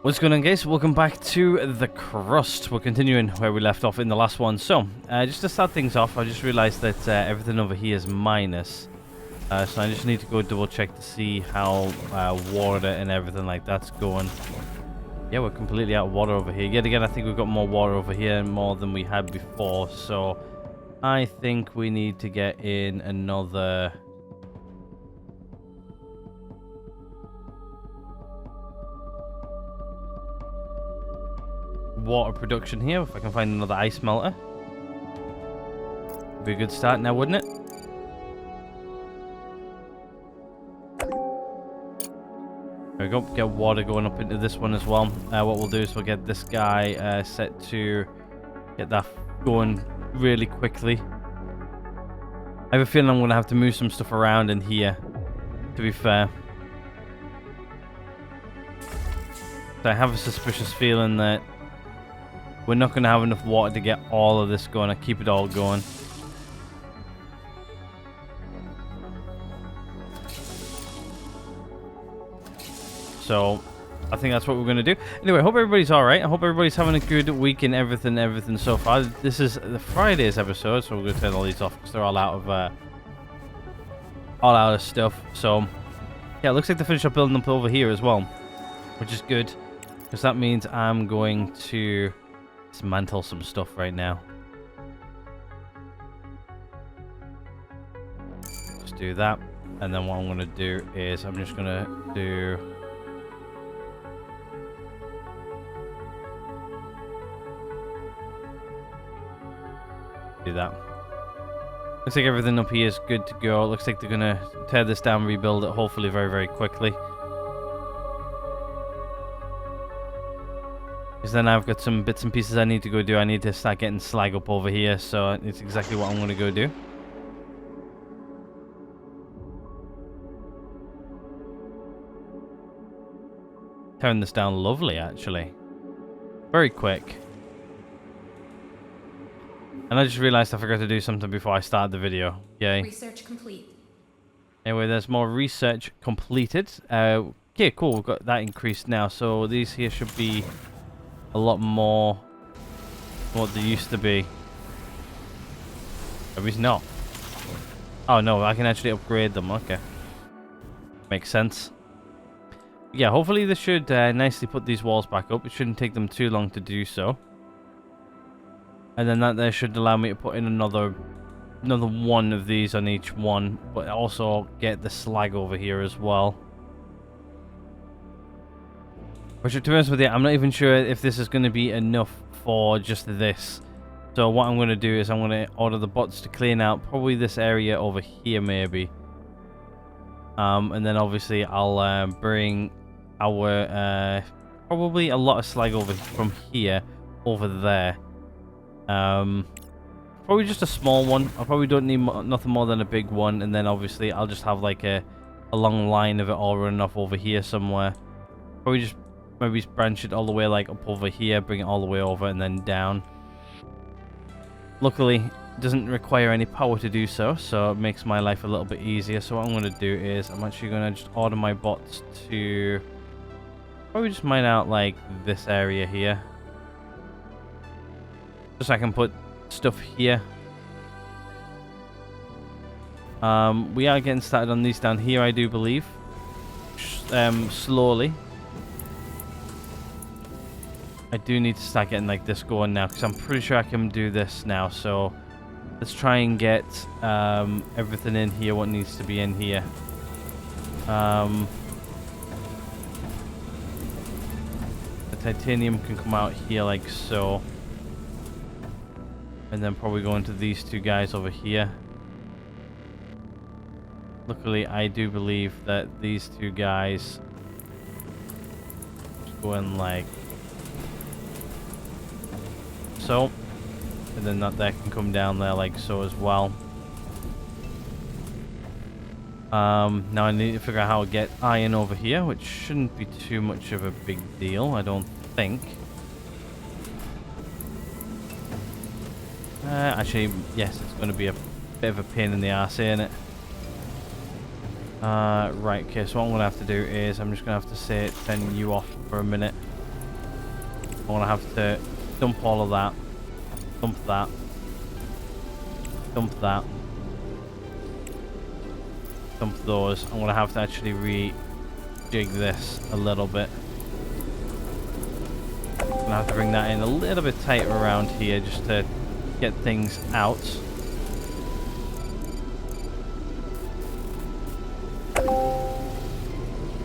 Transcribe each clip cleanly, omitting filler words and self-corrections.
What's going on, guys? Welcome back to the Crust. We're continuing where we left off in the last one. So, just to start things off, I just realized that everything over here is minus. So I just need to go double check to see how water and everything like that's going. Yeah, we're completely out of water over here. Yet again, I think we've got more water over here, more than we had before. So I think we need to get in another... water production here. If I can find another ice melter, would be a good start now, wouldn't it? There we go. Get water going up into this one as well. What we'll do is we'll get this guy set to get that going really quickly. I have a feeling I'm going to have to move some stuff around in here, to be fair. So I have a suspicious feeling that we're not going to have enough water to get all of this going. I keep it all going. So, I think that's what we're going to do. Anyway, I hope everybody's alright. I hope everybody's having a good week and everything so far. This is the Friday's episode, so we're going to turn all these off because they're all out of stuff. So, yeah, it looks like they finished up building up over here as well, which is good, because that means I'm going to dismantle some stuff right now. Just do that, and then what I'm going to do is I'm just going to do that. Looks like everything up here is good to go. It looks like they're going to tear this down, rebuild it, hopefully very quickly. Because then I've got some bits and pieces I need to go do. I need to start getting slag up over here, so it's exactly what I'm going to go do. Tearing this down lovely, actually. Very quick. And I just realized I forgot to do something before I started the video. Yay. Research complete. Anyway, there's more research completed. Okay, cool. We've got that increased now. So these here should be a lot more than what they used to be. Maybe it's not. Oh no, I can actually upgrade them. Okay. Makes sense. Yeah, hopefully this should nicely put these walls back up. It shouldn't take them too long to do so. And then that there should allow me to put in another one of these on each one, but also get the slag over here as well. Which, to be honest with you, I'm not even sure if this is going to be enough for just this. So what I'm going to do is I'm going to order the bots to clean out probably this area over here, maybe. And then obviously I'll bring our probably a lot of slag over from here over there. Probably just a small one. I probably don't need nothing more than a big one, and then obviously I'll just have like a long line of it all running off over here somewhere. Probably just maybe branch it all the way like up over here, bring it all the way over and then down. Luckily, it doesn't require any power to do so, so it makes my life a little bit easier. So what I'm going to do is I'm actually going to just order my bots to probably just mine out like this area here. Just so I can put stuff here. We are getting started on these down here, I do believe. Slowly. I do need to start getting like this going now, because I'm pretty sure I can do this now. So let's try and get everything in here, what needs to be in here. The titanium can come out here like so. And then probably go into these two guys over here. Luckily, I do believe that these two guys just go in like so. And then that can come down there like so as well. Now I need to figure out how to get iron over here, which shouldn't be too much of a big deal, I don't think. Actually, yes, it's going to be a bit of a pain in the arse, ain't it? Right, okay, so what I'm going to have to do is I'm just going to have to turn you off for a minute. I'm going to have to dump all of that. Dump that. Dump that. Dump those. I'm going to have to actually rejig this a little bit. I'm going to have to bring that in a little bit tighter around here just to get things out.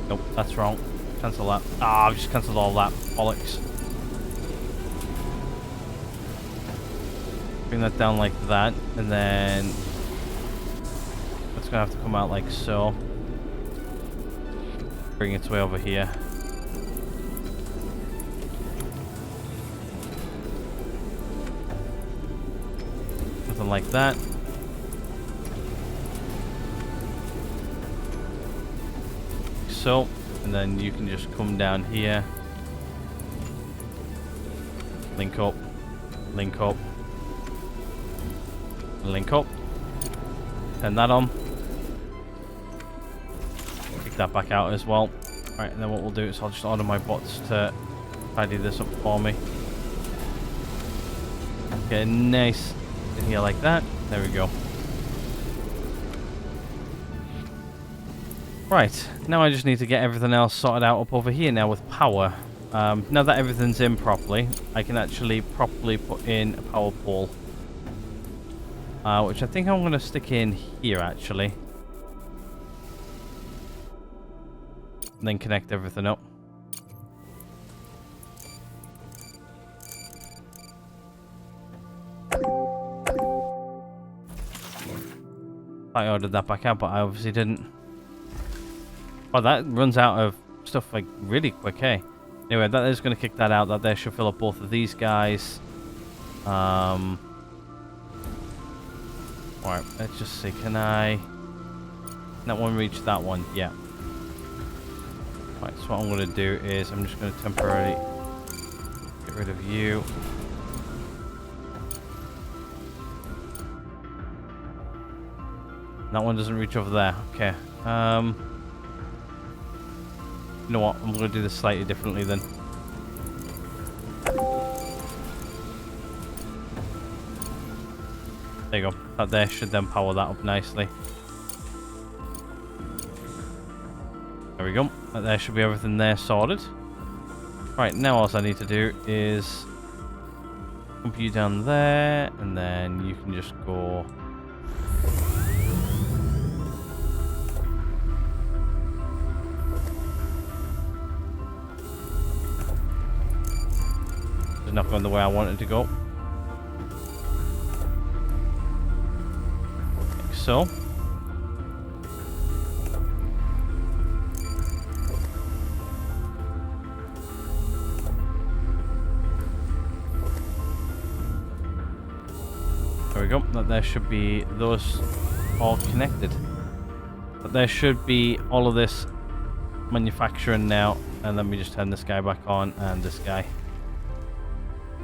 Nope, that's wrong. Cancel that. Ah, I've just cancelled all that. Bollocks. Bring that down like that, and then it's gonna have to come out like so. Bring its way over here. Something like that. So, and then you can just come down here. Link up. Link up. Link up. Turn that on. Kick that back out as well. Right, and then what we'll do is I'll just order my bots to tidy this up for me. Get nice in here like that. There we go. Right, now I just need to get everything else sorted out up over here now with power. Now that everything's in properly, I can actually properly put in a power pole. Which I think I'm going to stick in here actually. And then connect everything up. I ordered that back out, but I obviously didn't. Oh, that runs out of stuff like really quick, hey? Anyway, that is going to kick that out. That there should fill up both of these guys. Alright, let's just see. Can that one reach that one? Yeah. Right, so what I'm going to do is I'm just going to temporarily get rid of you. That one doesn't reach over there. Okay. You know what? I'm going to do this slightly differently then. There you go. That there should then power that up nicely. There we go. That there should be everything there sorted. Right, now all I need to do is pump you down there, and then you can just go. It's not going the way I wanted to go. Like so. There we go. That there should be those all connected. But there should be all of this manufacturing now. And let me just turn this guy back on and this guy.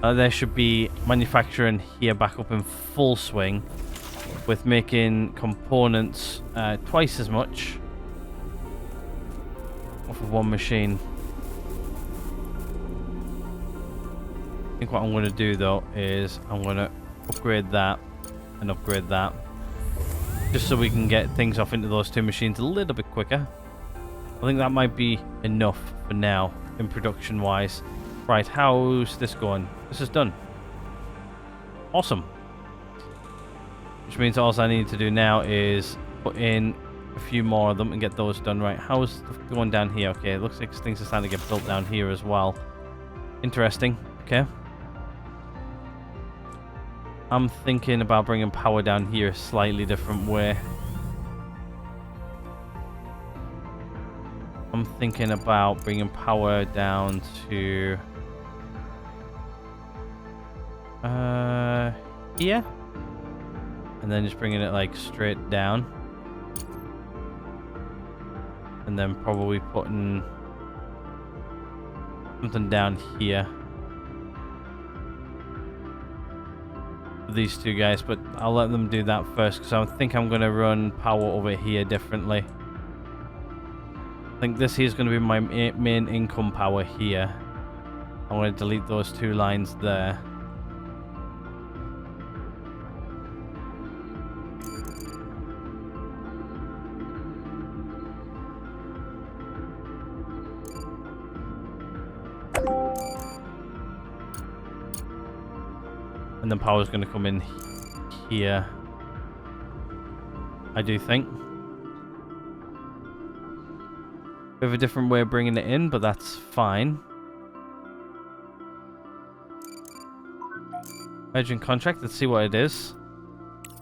There should be manufacturing here back up in full swing with making components twice as much off of one machine. I think what I'm going to do though is I'm going to upgrade that and upgrade that just so we can get things off into those two machines a little bit quicker. I think that might be enough for now in production wise. Right, how's this going? This is done. Awesome. Which means all I need to do now is put in a few more of them and get those done. Right, how's stuff going down here? Okay, it looks like things are starting to get built down here as well. Interesting. Okay. I'm thinking about bringing power down here a slightly different way. I'm thinking about bringing power down to here, and then just bringing it like straight down, and then probably putting something down here for these two guys, but I'll let them do that first because I think I'm going to run power over here differently. I think this here is going to be my main income power here. I want to delete those 2 lines there. And then power's going to come in here, I do think. We have a different way of bringing it in, but that's fine. Urgent contract, let's see what it is.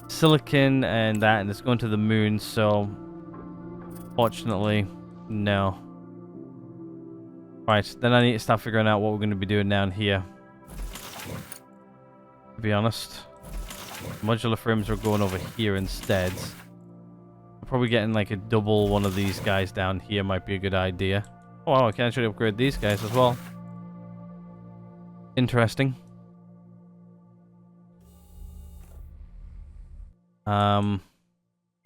Silicon and that, and it's going to the moon, so fortunately, no. Right, then I need to start figuring out what we're going to be doing down here. To be honest, modular frames are going over here instead. Probably getting like a double one of these guys down here might be a good idea. Oh wow, I can actually upgrade these guys as well. Interesting.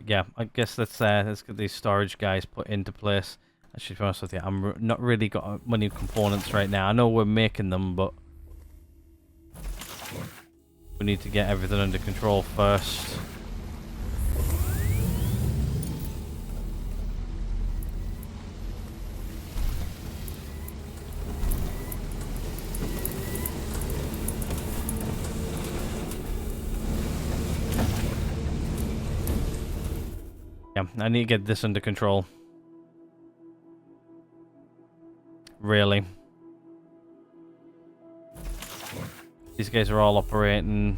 Yeah, I guess let's get these storage guys put into place. Actually, to be honest with you, I'm not really got many components right now. I know we're making them, but we need to get everything under control first. Yeah, I need to get this under control. Really. These guys are all operating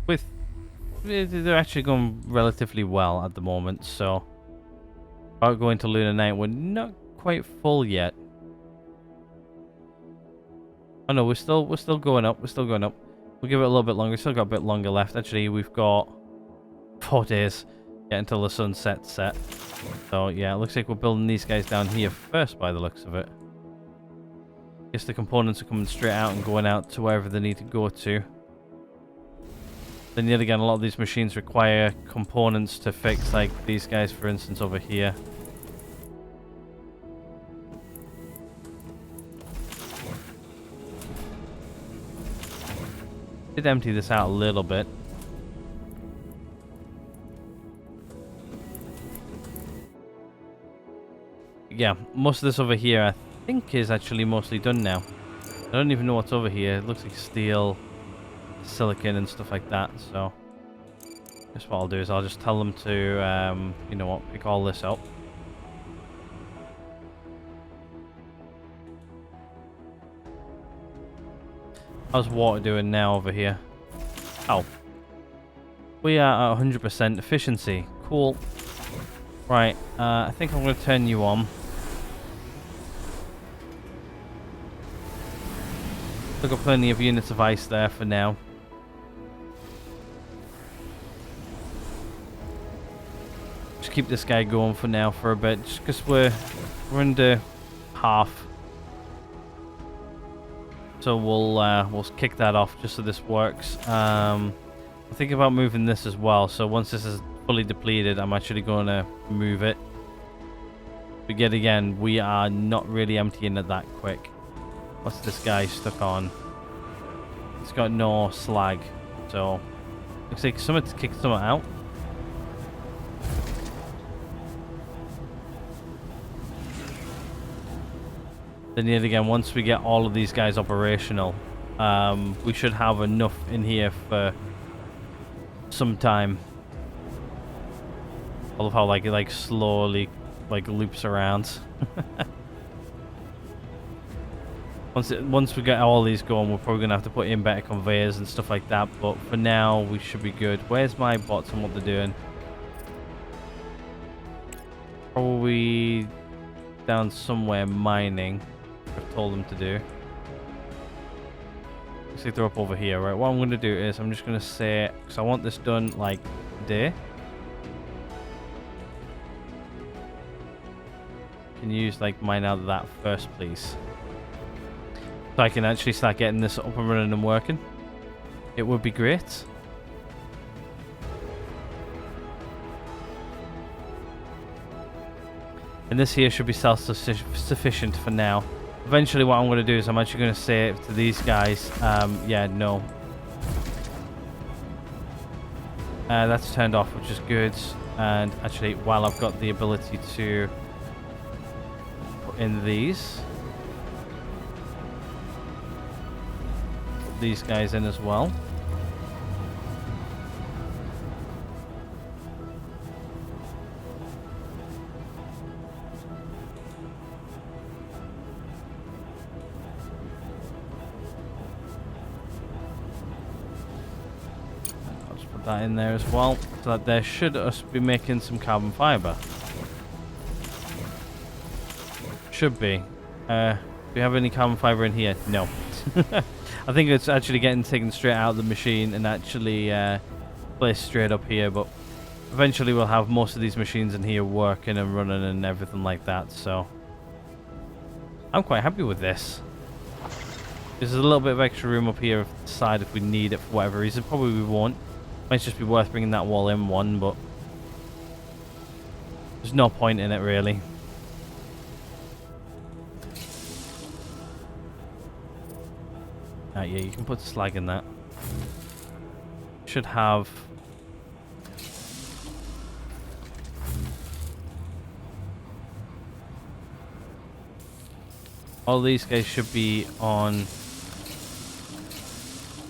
with... They're actually going relatively well at the moment, so... About going to Lunar Night, we're not quite full yet. Oh no, we're still going up, we're still going up. We'll give it a little bit longer, we've still got a bit longer left. Actually, we've got 4 days. Yeah, until the sunset's set. So yeah, it looks like we're building these guys down here first by the looks of it. Guess the components are coming straight out and going out to wherever they need to go to. Then yet again, a lot of these machines require components to fix, like these guys for instance over here. Did empty this out a little bit. Yeah, most of this over here I think is actually mostly done now. I don't even know what's over here. It looks like steel, silicon and stuff like that, so guess what I'll do is I'll just tell them to, you know what, pick all this up. How's water doing now over here? Oh. We are at 100% efficiency. Cool. Right, I think I'm going to turn you on. I've got plenty of units of ice there for now. Just keep this guy going for now for a bit, just because we're under half. So we'll kick that off just so this works. I'm thinking about moving this as well. So once this is fully depleted, I'm actually going to move it. But yet again, we are not really emptying it that quick. What's this guy stuck on? It's got no slag, so looks like someone's kicked someone out. Then yet again, once we get all of these guys operational, we should have enough in here for some time. I love how like it slowly loops around. Once we get all these going, we're probably gonna have to put in better conveyors and stuff like that. But for now, we should be good. Where's my bots and what they're doing? Probably down somewhere mining. I've told them to do. Looks like they're up over here, right? What I'm gonna do is I'm just gonna say, because I want this done like today. Can you use like mine out of that first, please? So I can actually start getting this up and running and working. It would be great. And this here should be self-sufficient for now. Eventually what I'm going to do is I'm actually going to say to these guys, yeah, no. That's turned off, which is good. And actually, while I've got the ability to put in these guys in as well. That in there as well, so that there should us be making some carbon fiber. Should be. Do we have any carbon fiber in here? No. I think it's actually getting taken straight out of the machine and actually placed straight up here, but eventually we'll have most of these machines in here working and running and everything like that, so I'm quite happy with this. There's a little bit of extra room up here to the side if we need it for whatever reason. Probably we won't. Might just be worth bringing that wall in one, but there's no point in it really. Yeah, you can put slag in that. Should have all these guys should be on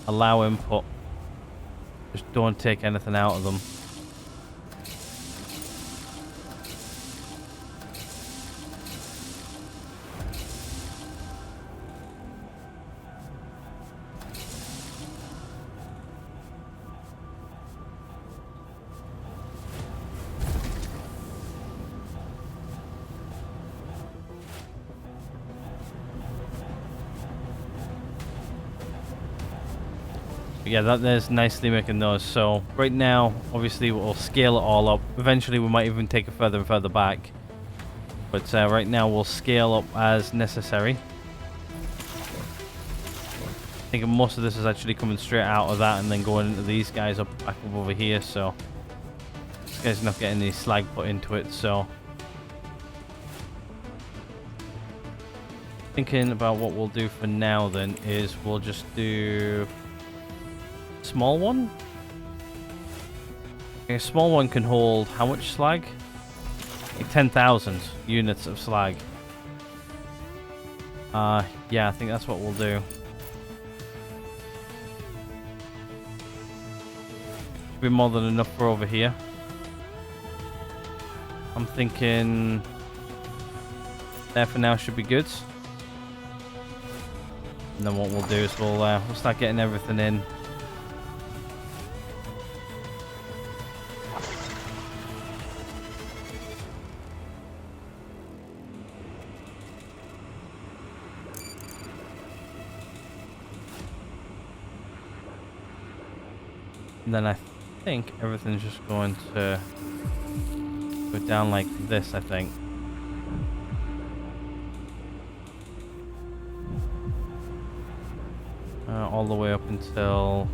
allow input. Just don't take anything out of them. But yeah, there's nicely making those. So right now, obviously, we'll scale it all up. Eventually, we might even take it further and further back. But right now, we'll scale up as necessary. I think most of this is actually coming straight out of that and then going into these guys back up over here. So this guy's not getting any slag put into it. So thinking about what we'll do for now then is we'll just do small one. Okay, a small one can hold how much slag? Like 10,000 units of slag. Yeah, I think that's what we'll do. Should be more than enough for over here. I'm thinking there for now should be good. And then what we'll do is we'll start getting everything in. And then I think everything's just going to go down like this, I think. All the way up until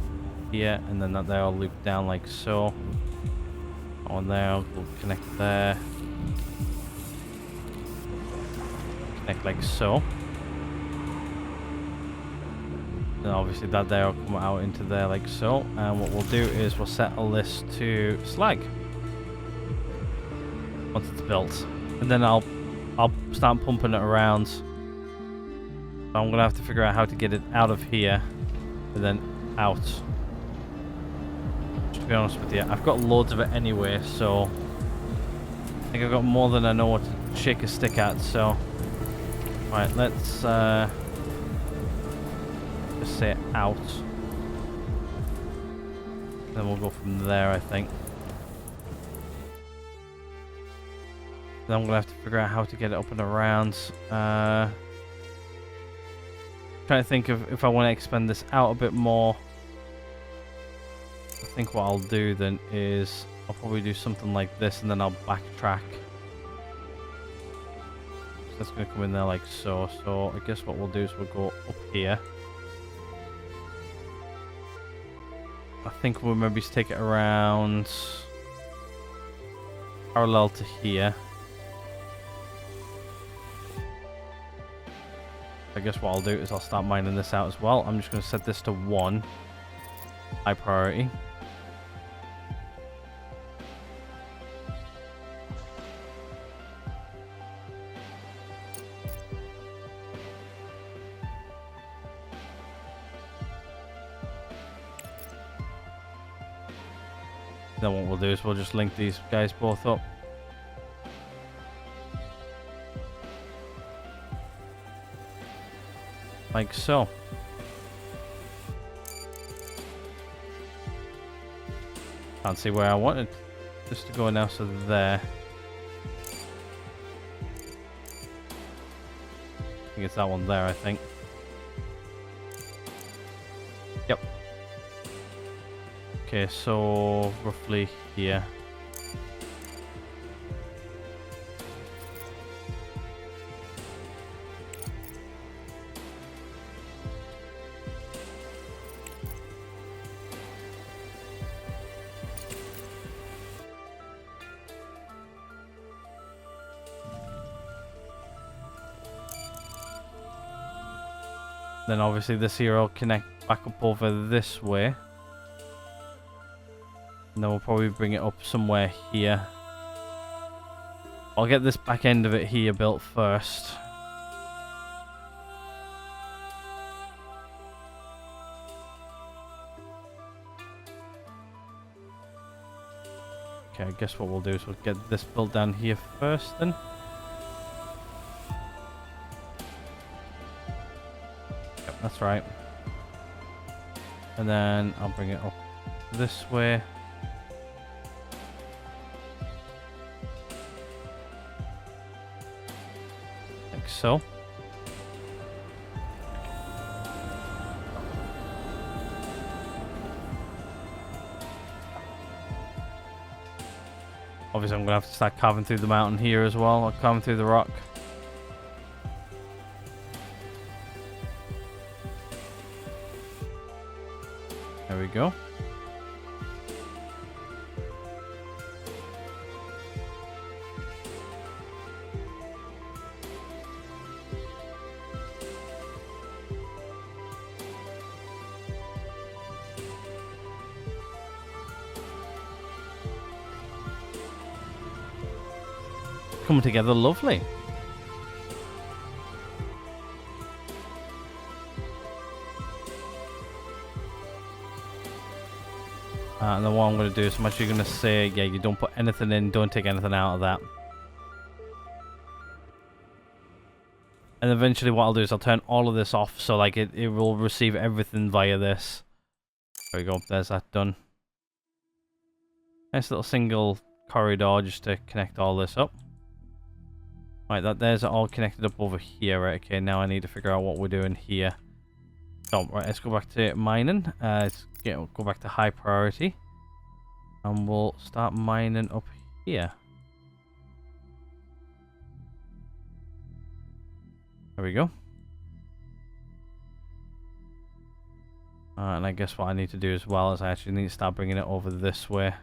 here, and then that there will loop down like so. On there, we'll connect there. Connect like so. And obviously that there will come out into there like so. And what we'll do is we'll settle this to slag once it's built, and then I'll start pumping it around. So I'm gonna have to figure out how to get it out of here and then out. Just to be honest with you, I've got loads of it anyway, so I think I've got more than I know what to shake a stick at. So right, let's just say out. Then we'll go from there, I think. Then I'm gonna have to figure out how to get it up and around. Trying to think of if I want to expand this out a bit more. I think what I'll do then is I'll probably do something like this, and then I'll backtrack. So that's going to come in there like so. So I guess what we'll do is we'll go up here. I think we'll maybe take it around parallel to here. I guess what I'll do is I'll start mining this out as well. I'm just going to set this to 1. High priority. Then what we'll do is we'll just link these guys both up. Like so. Can't see where I wanted this to go now, so there. I think it's that one there, I think. Yep. Okay, so roughly here. Then obviously this here will connect back up over this way. And then we'll probably bring it up somewhere here. I'll get this back end of it here built first. Okay, I guess what we'll do is we'll get this built down here first then. That's right. And then I'll bring it up this way. Like so. Obviously I'm going to have to start carving through the mountain here as well, or carving through the rock. There we go. Coming together lovely. And then what I'm going to do is I'm actually going to say, yeah, you don't put anything in, don't take anything out of that. And eventually what I'll do is I'll turn all of this off, so like it will receive everything via this. There we go, there's that done. Nice little single corridor just to connect all this up. Right, there's all connected up over here, right? Okay, now I need to figure out what we're doing here. So, right, let's go back to mining. Let's go back to high priority. And we'll start mining up here. There we go. And I guess what I need to do as well is I actually need to start bringing it over this way.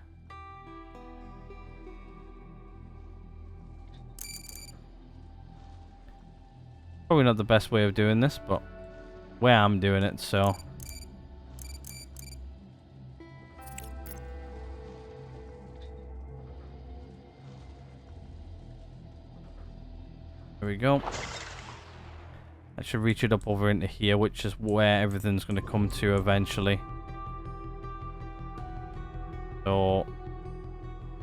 Probably not the best way of doing this, but where I'm doing it, so. There we go. That should reach it up over into here, which is where everything's going to come to eventually. So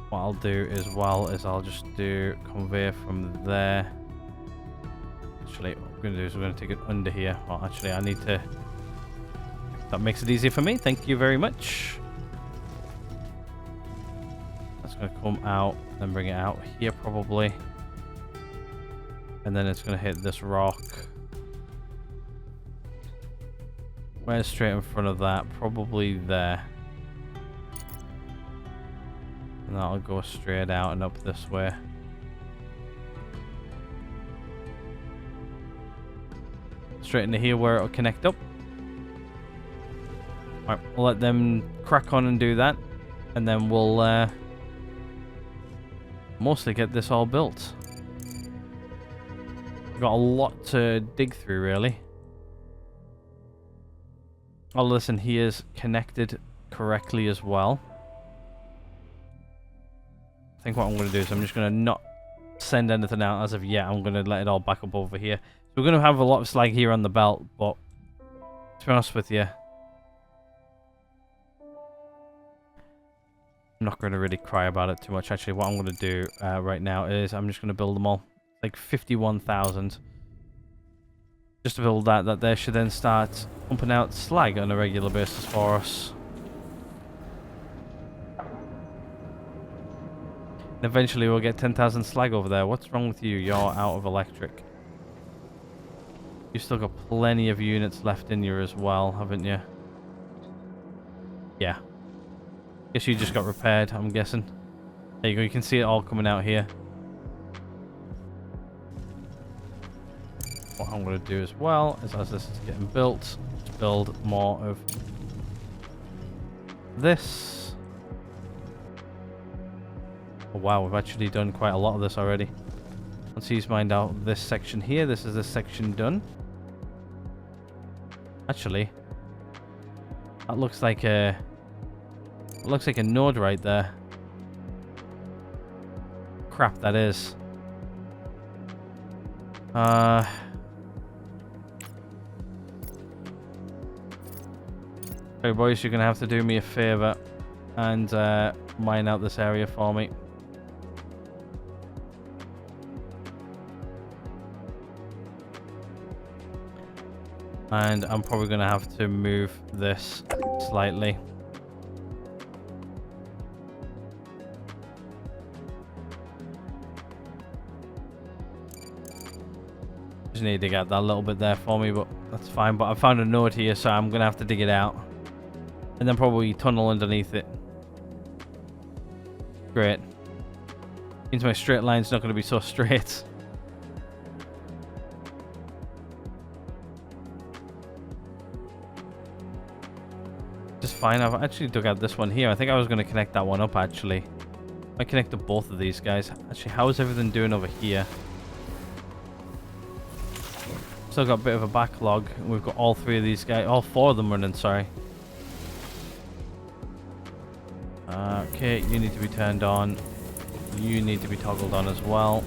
what I'll do as well is I'll just do conveyor from there. Actually, what we're going to do is we're going to take it under here. Well, actually, I need to... That makes it easier for me. Thank you very much. That's going to come out, then bring it out here probably. And then it's going to hit this rock. Where's straight in front of that? Probably there. And that'll go straight out and up this way. Straight into here where it'll connect up. Alright, we'll let them crack on and do that. And then we'll mostly get this all built. We've got a lot to dig through, really. All of this in here is connected correctly as well. I think what I'm going to do is I'm just going to not send anything out as of yet. I'm going to let it all back up over here. So we're going to have a lot of slag here on the belt, but to be honest with you, I'm not going to really cry about it too much. Actually, what I'm going to do right now is I'm just going to build them all. Like 51,000. Just to build that there should then start pumping out slag on a regular basis for us. And eventually we'll get 10,000 slag over there. What's wrong with you? You're out of electric. You've still got plenty of units left in you as well, haven't you? Yeah. Guess you just got repaired, I'm guessing. There you go, you can see it all coming out here. What I'm going to do as well is, as this is getting built, build more of this. Oh wow, we've actually done quite a lot of this already. Once he's mined out this section here, this is this section done. Actually, that looks like a node right there. Crap, that is. Okay, boys, you're gonna have to do me a favor and mine out this area for me. And I'm probably gonna have to move this slightly. Just need to get that little bit there for me, but that's fine. But I found a node here, so I'm gonna have to dig it out. And then probably tunnel underneath it. Great. Means my straight line's not going to be so straight. Just fine. I've actually dug out this one here. I think I was going to connect that one up, actually. I connected both of these guys. Actually, how is everything doing over here? Still got a bit of a backlog. We've got all three of these guys. All four of them running, sorry. Okay, you need to be turned on. You need to be toggled on as well.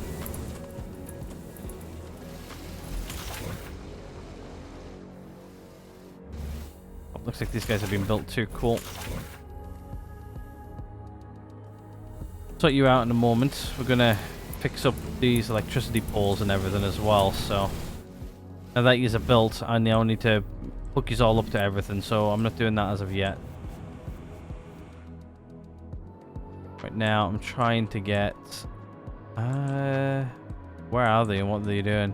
Oh, looks like these guys have been built too. Cool. Sort you out in a moment. We're gonna fix up these electricity poles and everything as well. So now that these are built, I now need to hook you all up to everything. So I'm not doing that as of yet. Right now, I'm trying to get... where are they and what are they doing?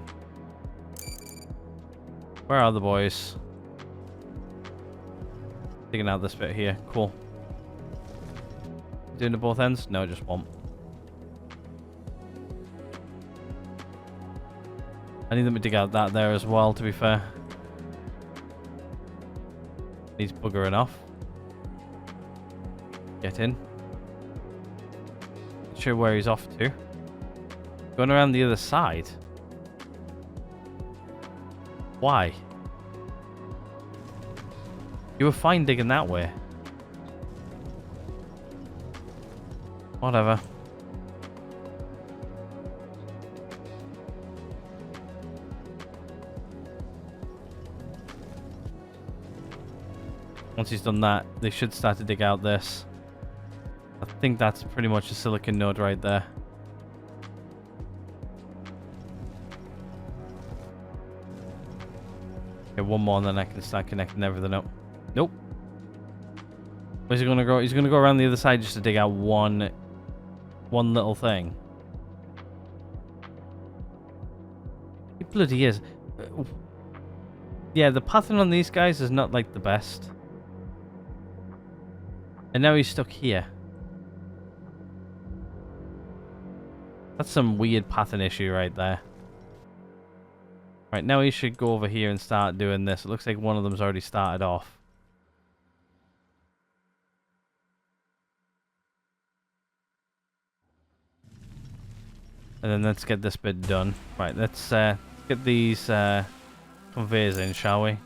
Where are the boys? Digging out this bit here. Cool. Doing it both ends? No, just one. I need them to dig out that there as well, to be fair. He's buggering off. Get in. Sure where he's off to. Going around the other side. Why? You were fine digging that way. Whatever. Once he's done that, they should start to dig out this. I think that's pretty much a silicon node right there. Okay, one more and then I can start connecting everything up. Nope. Where's he gonna go? He's gonna go around the other side just to dig out one little thing. He bloody is. Yeah, the pattern on these guys is not like the best. And now he's stuck here. That's some weird pattern issue right there. Right, now he should go over here and start doing this. It looks like one of them's already started off. And then let's get this bit done. Right, let's Get these conveyors in, shall we?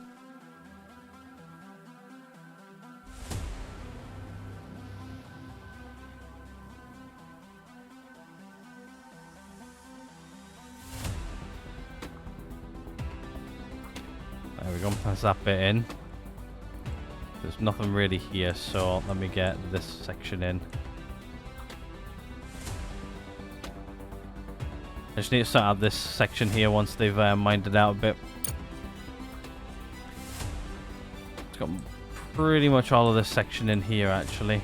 There we go, that's that bit in. There's nothing really here, so let me get this section in. I just need to start out this section here once they've mined it out a bit. It's got pretty much all of this section in here, actually.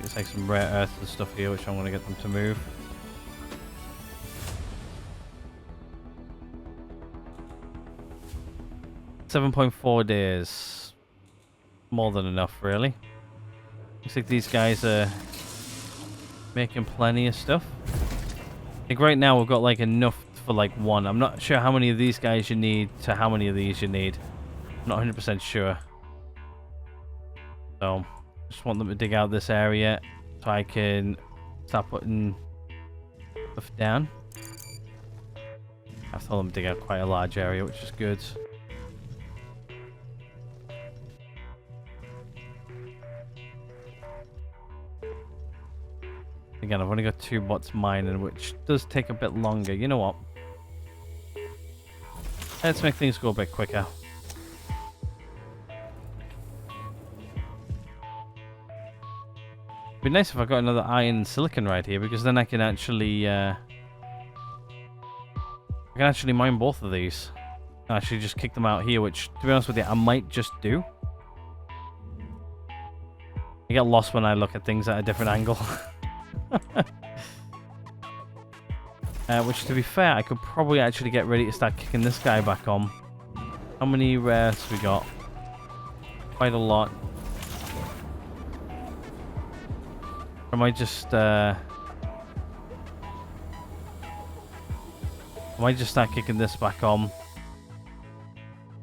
It's like some rare earth and stuff here, which I'm going to get them to move. $7.4 days. More than enough, really. Looks like these guys are making plenty of stuff. I think right now we've got like enough for like one. I'm not sure how many of these guys you need to how many of these you need. I'm not 100% sure. So, just want them to dig out this area so I can start putting stuff down. I've told them to dig out quite a large area, which is good. Again, I've only got 2 bots mining, which does take a bit longer. You know what? Let's make things go a bit quicker. It'd be nice if I got another iron and silicon right here, because then I can actually mine both of these. Actually just kick them out here, which, to be honest with you, I might just do. I get lost when I look at things at a different angle. Which, to be fair, I could probably actually get ready to start kicking this guy back on. How many rares we got? Quite a lot. I might just start kicking this back on.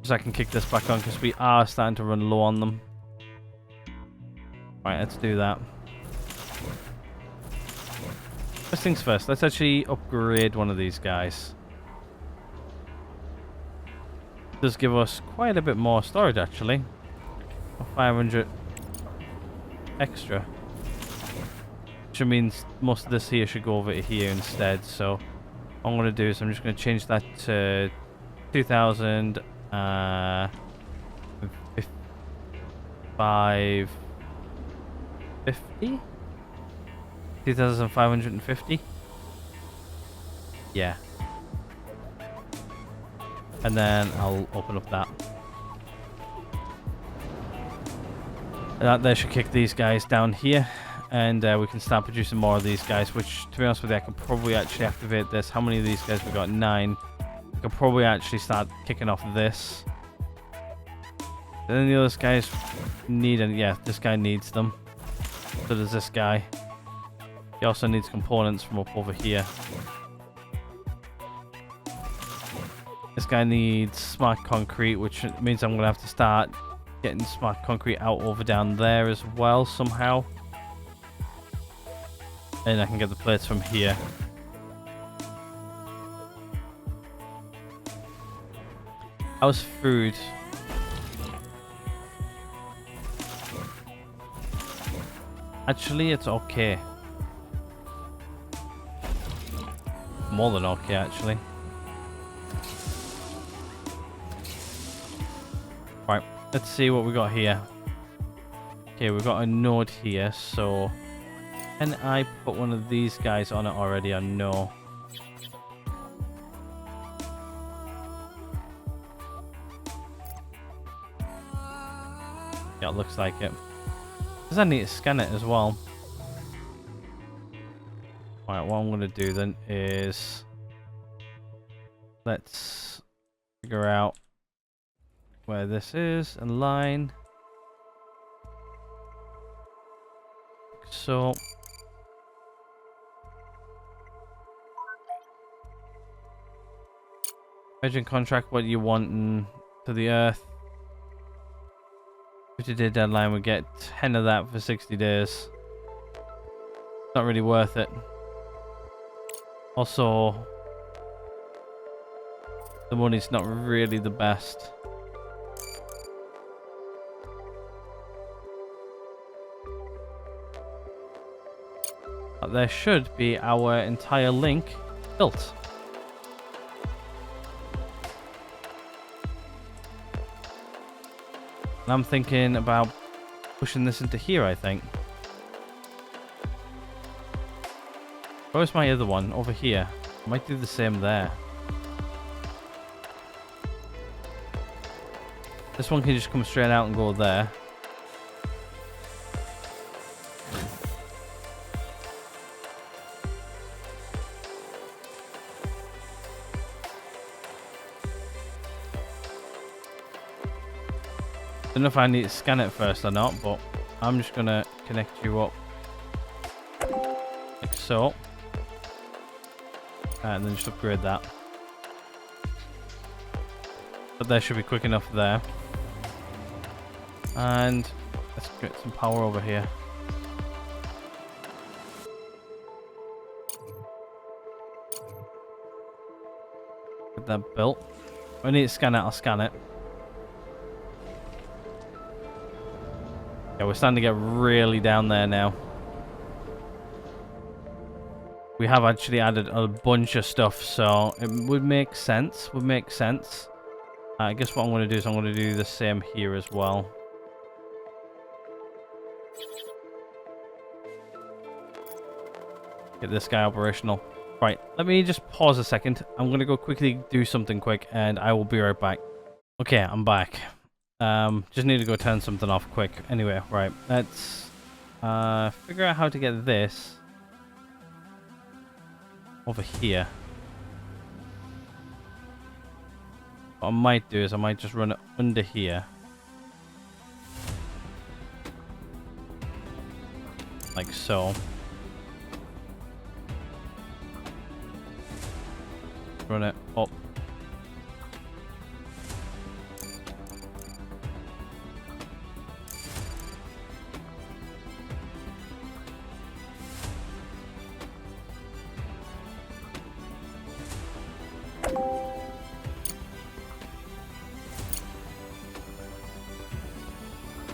So I can kick this back on, because we are starting to run low on them. Right, let's do that. First things first, let's actually upgrade one of these guys. It does give us quite a bit more storage, actually. 500 extra. Which means most of this here should go over to here instead. So what I'm going to do is I'm just going to change that to 2,550? 2,550? Yeah. And then I'll open up that. And that there should kick these guys down here. And we can start producing more of these guys, which, to be honest with you, I could probably actually activate this. How many of these guys we got? 9. I could probably actually start kicking off this. And then the other guys need, and yeah, this guy needs them. So does this guy. He also needs components from up over here. This guy needs smart concrete, which means I'm going to have to start getting smart concrete out over down there as well somehow. And I can get the plates from here. How's food? Actually, it's okay. More than okay, actually. Right, let's see what we got here. Okay, we've got a node here, so can I put one of these guys on it already? Or no? Yeah, it looks like it. Because I need to scan it as well. Alright, what I'm going to do then is let's figure out where this is and line. So urgent contract, what do you want to the earth? 50-day deadline, we get 10 of that for 60 days. Not really worth it. Also, the money's not really the best. But there should be our entire link built. And I'm thinking about pushing this into here, I think. Where's my other one? Over here. I might do the same there. This one can just come straight out and go there. Don't know if I need to scan it first or not, but I'm just gonna connect you up like so. And then just upgrade that. But there should be quick enough there. And let's get some power over here. Get that built. If I need to scan it, I'll scan it. Yeah, we're starting to get really down there now. We have actually added a bunch of stuff, so it would make sense. I guess what I'm going to do is I'm going to do the same here as well. Get this guy operational. Right, let me just pause a second. I'm going to go quickly do something quick, and I will be right back. Okay, I'm back. Just need to go turn something off quick. Anyway, right, let's figure out how to get this over here. What I might do is I might just run it under here. Like so. Run it up.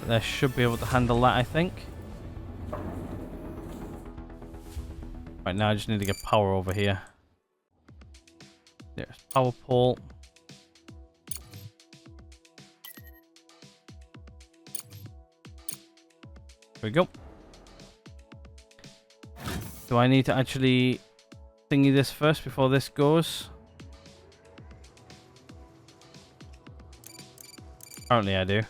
That should be able to handle that, I think. Right, now I just need to get power over here. There's power pole. There we go. Do I need to actually thingy this first before this goes? Apparently I do.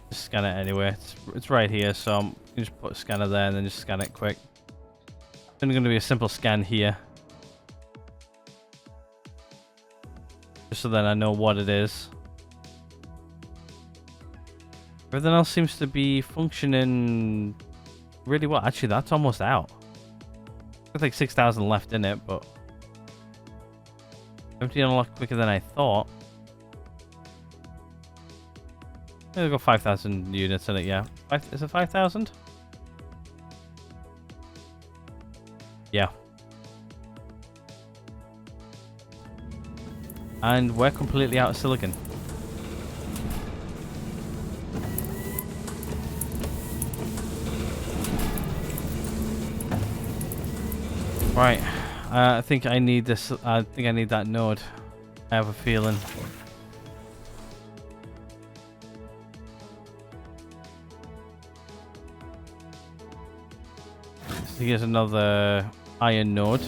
Just scan it anyway. It's right here, so I'm gonna just put a scanner there and then just scan it quick. It's only going to be a simple scan here. Just so that I know what it is. Everything else seems to be functioning really well. Actually, that's almost out. There's like 6,000 left in it, but empty a lot quicker than I thought. We've got 5,000 units in it, yeah. Is it 5,000? Yeah. And we're completely out of silicon. Right. I think I need this. I think I need that node. I have a feeling. So here's another iron node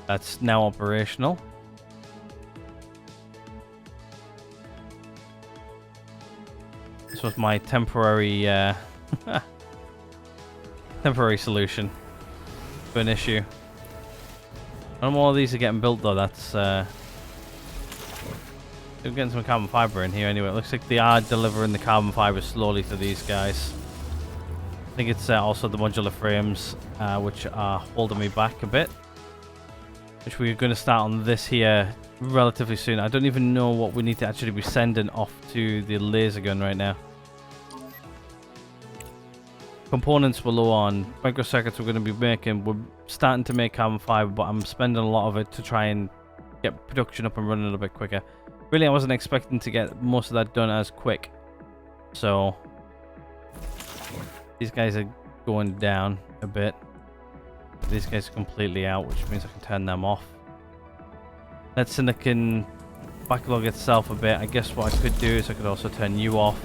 that's now operational. This was my temporary temporary solution to an issue. None more of these are getting built though. That's we're getting some carbon fiber in here anyway. It looks like they are delivering the carbon fiber slowly to these guys. I think it's also the modular frames which are holding me back a bit, which we're going to start on this here relatively soon. I don't even know what we need to actually be sending off to the laser gun right now. components were low on, microcircuits we're going to be making. We're starting to make carbon fiber, but I'm spending a lot of it to try and get production up and running a little bit quicker. Really, I wasn't expecting to get most of that done as quick. So these guys are going down a bit. These guys are completely out, which means I can turn them off. That silicon backlog itself a bit. I guess what I could do is I could also turn you off.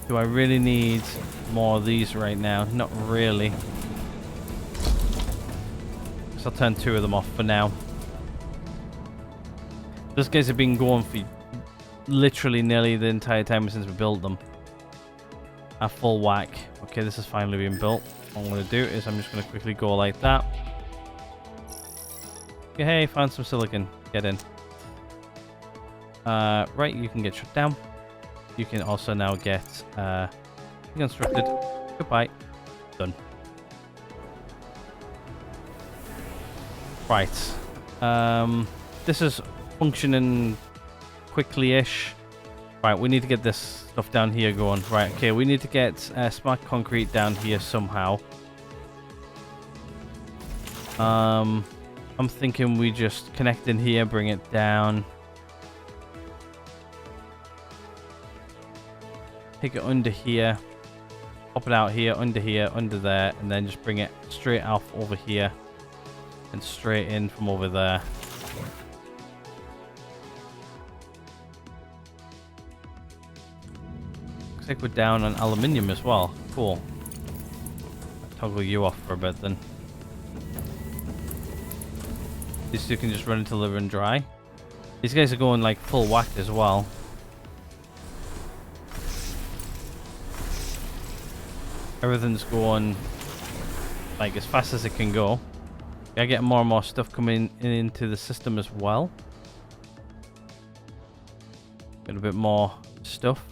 Do I really need more of these right now? Not really. So I'll turn 2 of them off for now. Those guys have been going for literally nearly the entire time since we built them. At full whack. Okay, this is finally being built. What I'm going to do is I'm just going to quickly go like that. Okay, hey, found some silicon. Get in. Right, you can get shut down. You can also now get reconstructed. Goodbye. Done. Right. This is functioning quickly-ish. Right, we need to get this stuff down here going. Right, okay, we need to get smart concrete down here somehow. I'm thinking we just connect in here, bring it down. Take it under here. Pop it out here, under there, and then just bring it straight off over here. And straight in from over there. Looks like we're down on aluminium as well. Cool. Toggle you off for a bit then. These two can just run until they run dry. These guys are going like full whack as well. Everything's going like as fast as it can go. I get more and more stuff coming into the system as well. Get a bit more stuff.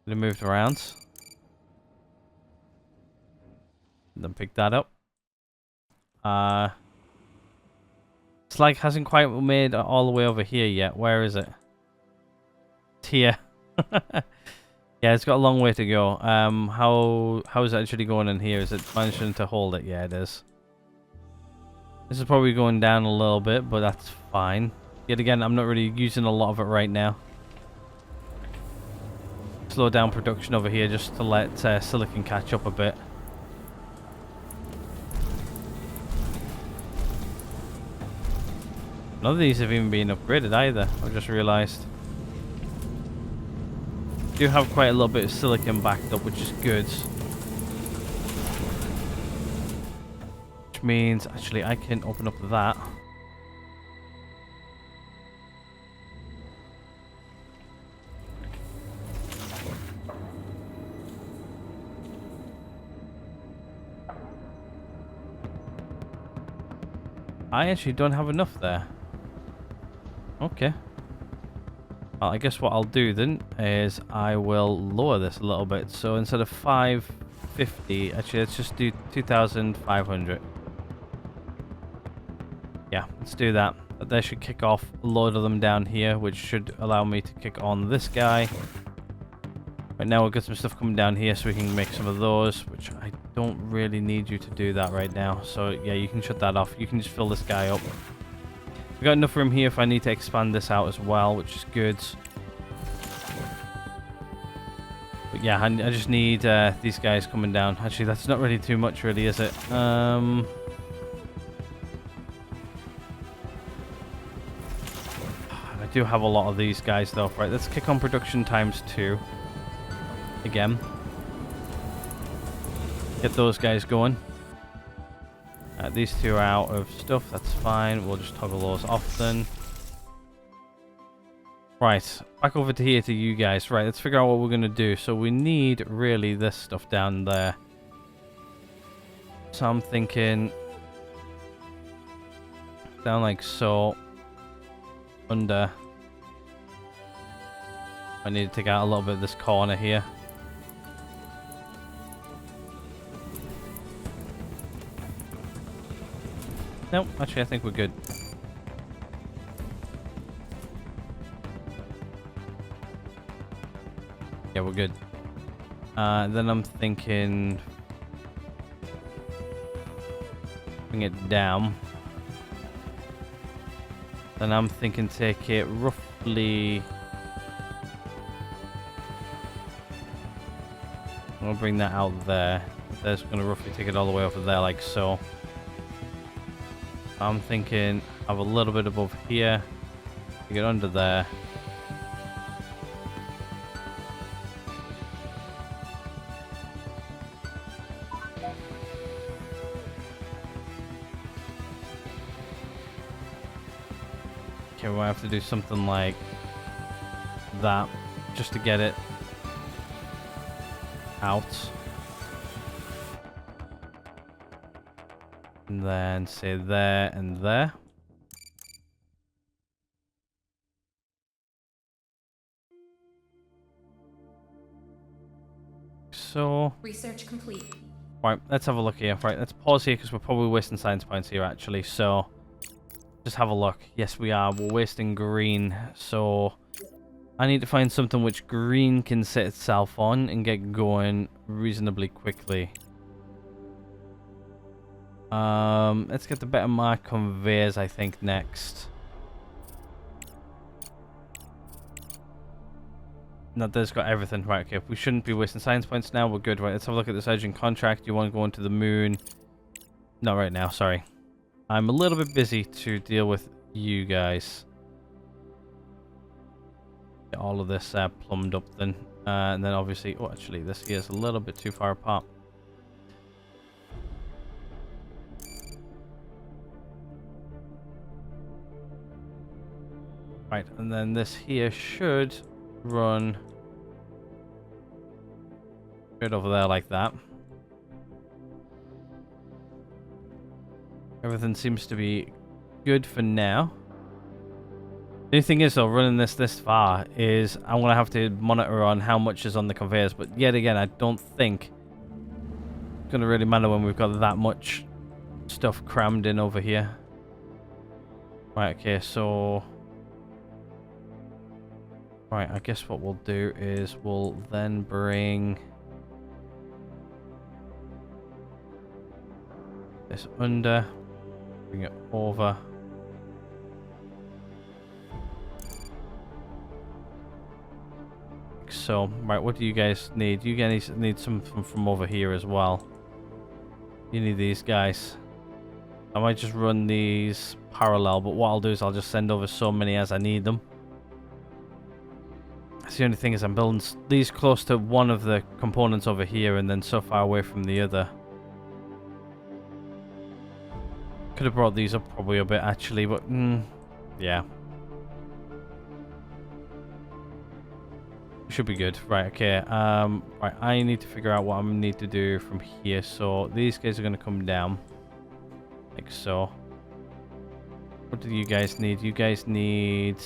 Get it moved around. And then pick that up. Slag hasn't quite made it all the way over here yet. Where is it? It's here. Yeah, it's got a long way to go. How is it actually going in here? Is it managing to hold it? Yeah, it is. This is probably going down a little bit, but that's fine. Yet again, I'm not really using a lot of it right now. Slow down production over here just to let silicon catch up a bit. None of these have even been upgraded either, I've just realised. Do have quite a little bit of silicon backed up, which is good. Which means, actually, I can open up that. I actually don't have enough there. Okay. Well, I guess what I'll do then is I will lower this a little bit. So instead of 550, actually let's just do 2,500. Yeah, let's do that. That should kick off a load of them down here, which should allow me to kick on this guy. Right now we've got some stuff coming down here so we can make some of those, which I don't really need you to do that right now. So yeah, you can shut that off. You can just fill this guy up. We've got enough room here if I need to expand this out as well, which is good. But yeah, I just need these guys coming down. Actually, that's not really too much, really, is it? I do have a lot of these guys, though. Right, let's kick on production ×2. Again. Get those guys going. These two are out of stuff, that's fine. We'll just toggle those off then. Right, back over to here to you guys. Right, let's figure out what we're going to do. So we need really this stuff down there. So I'm thinking down like so. Under. I need to take out a little bit of this corner here. Nope, actually I think we're good. Yeah, we're good. Then I'm thinking... bring it down. Then I'm thinking take it roughly... I'm going to bring that out there. That's going to roughly take it all the way over there like so. I'm thinking have a little bit above here. Get under there. Okay, we might have to do something like that just to get it out. And then say there and there. So Research complete. Right, let's have a look here. Right, let's pause here because we're probably wasting science points here actually. So just have a look. Yes, we are. We're wasting green. So I need to find something which green can set itself on and get going reasonably quickly. Let's get the better mark conveyors, I think, next. No, that's got everything. Right, okay. We shouldn't be wasting science points now. We're good. Right, let's have a look at this urgent contract. You want to go into the moon? Not right now, sorry. I'm a little bit busy to deal with you guys. Get all of this plumbed up then. And then obviously... oh, actually, this here is a little bit too far apart. Right, and then this here should run right over there like that. Everything seems to be good for now. The only thing is though, running this far is I'm going to have to monitor on how much is on the conveyors, but yet again I don't think it's going to really matter when we've got that much stuff crammed in over here. Right, okay, so... right, I guess what we'll do is we'll then bring this under, bring it over. Like so. Right, what do you guys need? You guys need something from over here as well. You need these guys. I might just run these parallel, but what I'll do is I'll just send over so many as I need them. That's the only thing is I'm building these close to one of the components over here and then so far away from the other. Could have brought these up probably a bit actually, but yeah. Should be good. Right, okay. Right, I need to figure out what I need to do from here. So these guys are going to come down. Like so. What do you guys need? You guys need...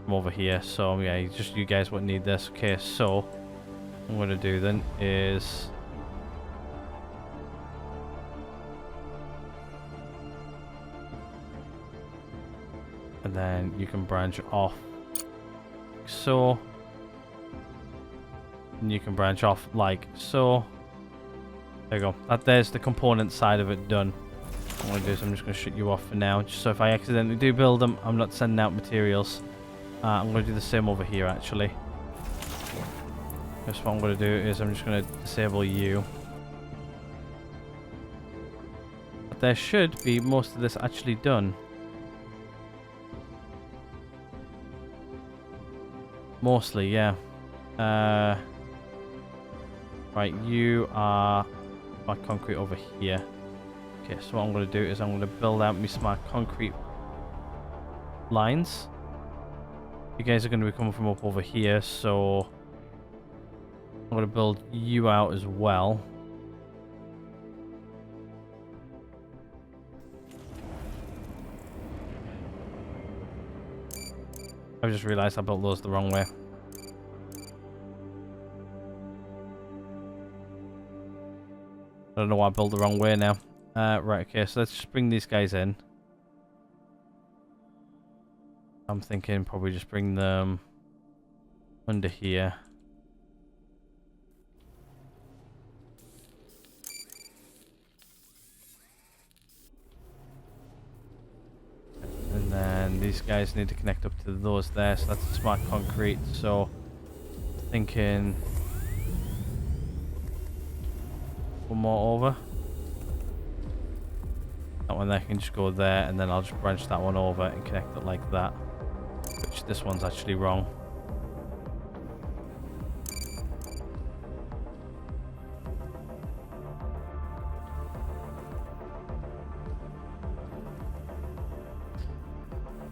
from over here. So yeah, just you guys would need this. Okay, so what I'm going to do then is... and then you can branch off like so. And you can branch off like so. There you go. There's the component side of it done. What I'm going to do is I'm just going to shut you off for now. Just so if I accidentally do build them, I'm not sending out materials. I'm going to do the same over here actually. Just what I'm going to do is I'm just going to disable you. But there should be most of this actually done. Mostly, yeah. Right, you are my concrete over here. Okay, so what I'm going to do is I'm going to build out my smart concrete lines. You guys are going to be coming from up over here, so I'm going to build you out as well. I just realized I built those the wrong way. I don't know why I built the wrong way now. Right, okay, so let's just bring these guys in. I'm thinking probably just bring them under here. these guys need to connect up to those there, so that's smart concrete. So thinking one more over. That one there can just go there, and then I'll just branch that one over and connect it like that. Which this one's actually wrong.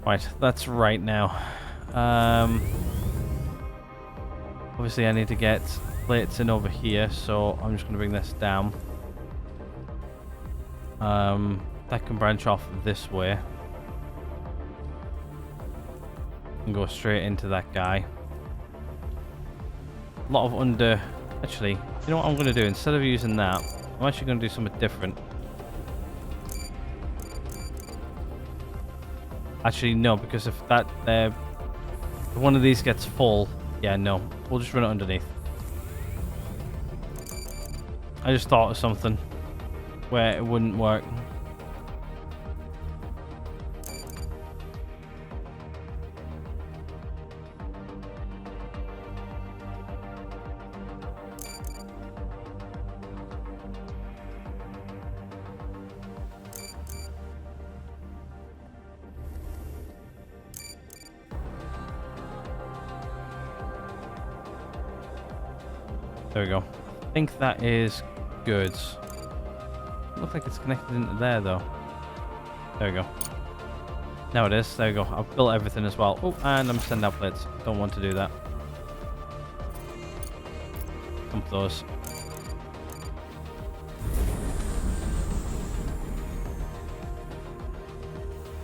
Right, that's right now. Obviously I need to get plates in over here, so I'm just going to bring this down. That can branch off this way and go straight into that guy. A lot of under... Actually, you know what I'm going to do? Instead of using that, I'm actually going to do something different. Actually, no, because if that if one of these gets full, yeah, no, we'll just run it underneath. I just thought of something where it wouldn't work. There we go. I think that is good. Looks like it's connected into there though. There we go. Now it is. There we go. I've built everything as well. Oh, and I'm sending out plates. Don't want to do that. Dump those.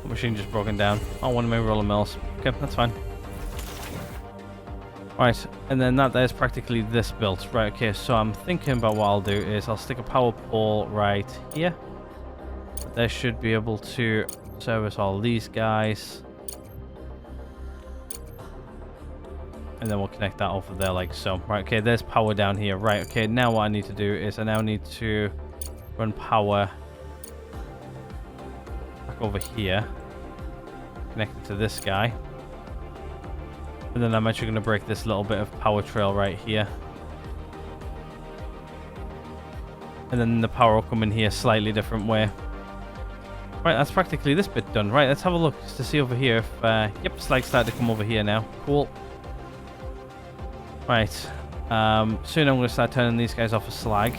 Machine just broken down. Oh, one of my roller mills. Okay, that's fine. Right, and then that there's practically this built. Right, okay, so I'm thinking about what I'll do is I'll stick a power pole right here. They should be able to service all these guys. And then we'll connect that over there like so. Right, okay, there's power down here. Right, okay, now what I need to do is I now need to run power back over here. Connected to this guy. And then I'm actually going to break this little bit of power trail right here. And then the power will come in here slightly different way. Right, that's practically this bit done. Right, let's have a look just to see over here if... yep, slight's started to come over here now. Cool. Right. Soon I'm going to start turning these guys off of slag.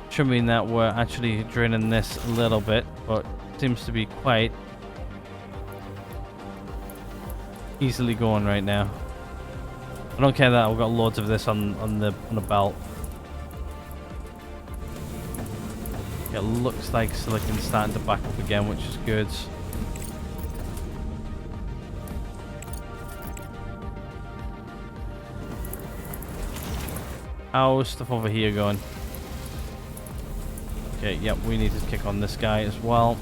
Should mean that we're actually draining this a little bit, but seems to be quite... easily going right now. I don't care that I've got loads of this on the belt. It looks like silicon's starting to back up again, which is good. How's stuff over here going? Okay, yep, we need to kick on this guy as well.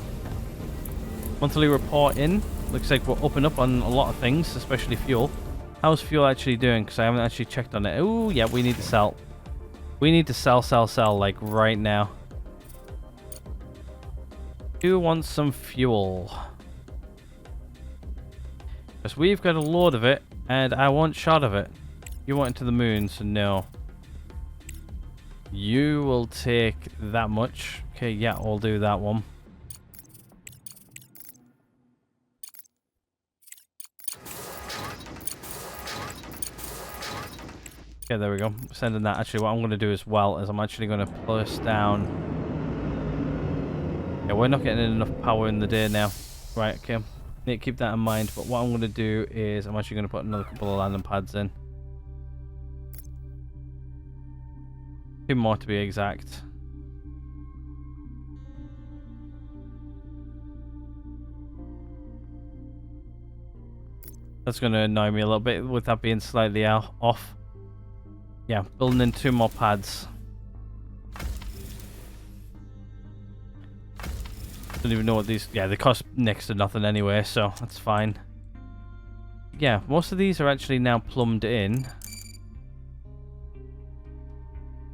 Monthly report in. Looks like we're up and up on a lot of things, especially fuel. How's fuel actually doing? Because I haven't actually checked on it. Oh, yeah, we need to sell. We need to sell, like right now. Who wants some fuel? Because we've got a load of it, and I want shot of it. You want it to the moon, so no. You will take that much. Okay, yeah, I'll do that one. Okay, there we go. Sending that. Actually, what I'm going to do as well is I'm actually going to plus down. Yeah, we're not getting enough power in the day now. Right, okay. Need to keep that in mind. But what I'm going to do is I'm actually going to put another couple of landing pads in. 2 more to be exact. That's going to annoy me a little bit with that being slightly off. Yeah, building in 2 more pads. Don't even know what these... Yeah, they cost next to nothing anyway, so that's fine. Yeah, most of these are actually now plumbed in.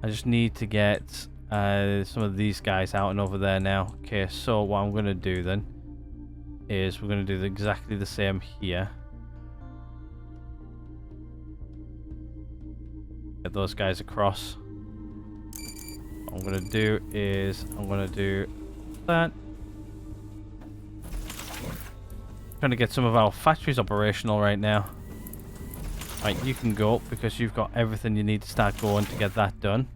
I just need to get some of these guys out and over there now. Okay, so what I'm going to do then is we're going to do exactly the same here. Get those guys across. What I'm going to do is I'm going to do that. Trying to get some of our factories operational right now. Right, you can go because you've got everything you need to start going to get that done.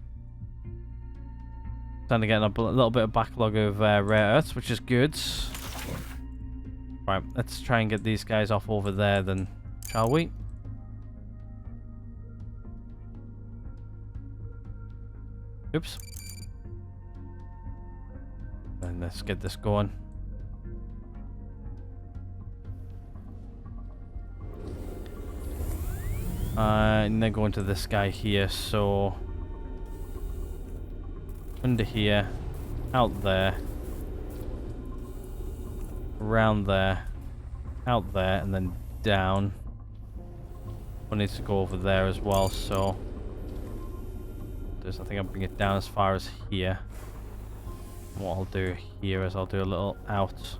Starting to get a little bit of backlog of rare earths, which is good. Right, let's try and get these guys off over there then, shall we? Oops. And let's get this going. And then go into this guy here, so under here, out there, around there, out there, and then down. One needs to go over there as well, so I think I'll bring it down as far as here. What I'll do here is I'll do a little out.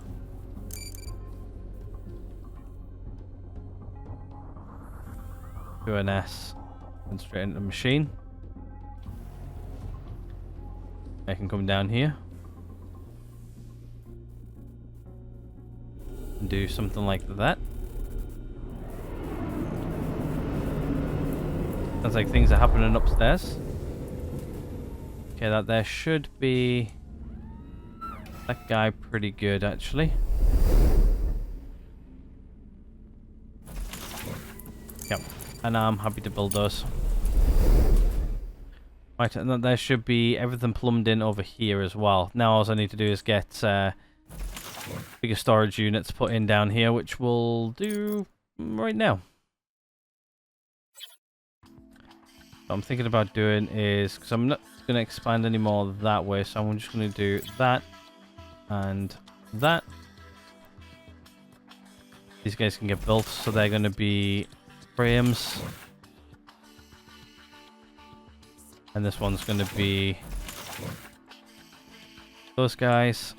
Do an S and straight into the machine. I can come down here and do something like that. Sounds like things are happening upstairs. Okay, that there should be that guy pretty good actually. Yep. And I'm happy to build those. Right, and then there should be everything plumbed in over here as well. Now all I need to do is get bigger storage units put in down here, which we'll do right now. What I'm thinking about doing is, because I'm not going to expand any more that way, so I'm just going to do that and that. These guys can get built, so they're going to be frames, and this one's going to be those guys.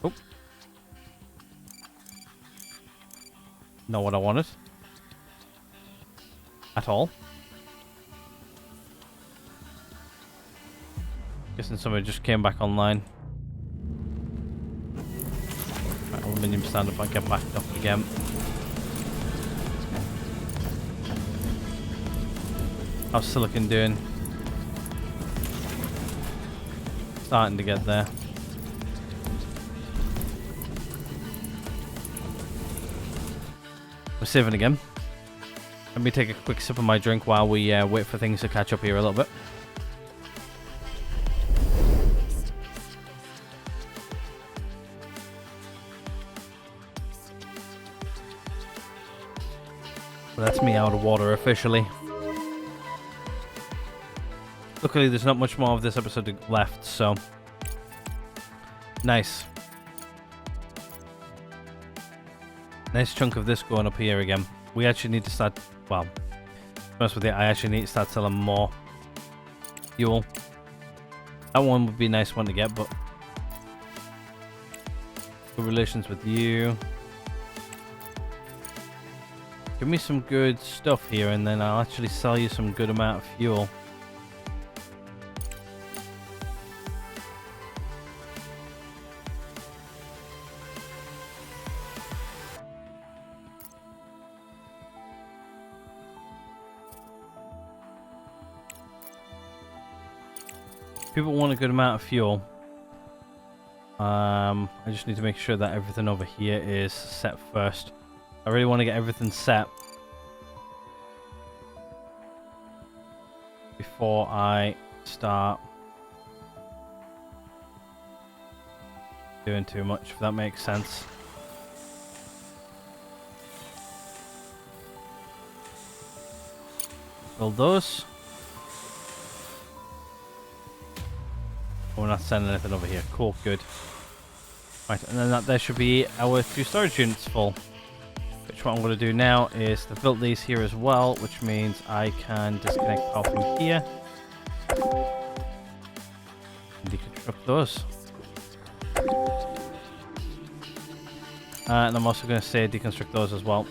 Oh, not what I wanted at all. Guessing somebody just came back online. Aluminium stand up and get backed up again. How's silicon doing? Starting to get there. We're saving again. Let me take a quick sip of my drink while we wait for things to catch up here a little bit. That's me out of water officially. Luckily there's not much more of this episode left, so nice. Nice chunk of this going up here again. We actually need to start, well, to be honest with you, I actually need to start selling more fuel. That one would be a nice one to get, but good relations with you. Give me some good stuff here and then I'll actually sell you some good amount of fuel. People want a good amount of fuel. I just need to make sure that everything over here is set first. I really want to get everything set before I start doing too much, if that makes sense. Build those. We're not sending anything over here. Cool, good. Right, and then that there should be our 2 storage units full. Which what I'm going to do now is to build these here as well, which means I can disconnect power from here. deconstruct those. And I'm also going to say deconstruct those as well.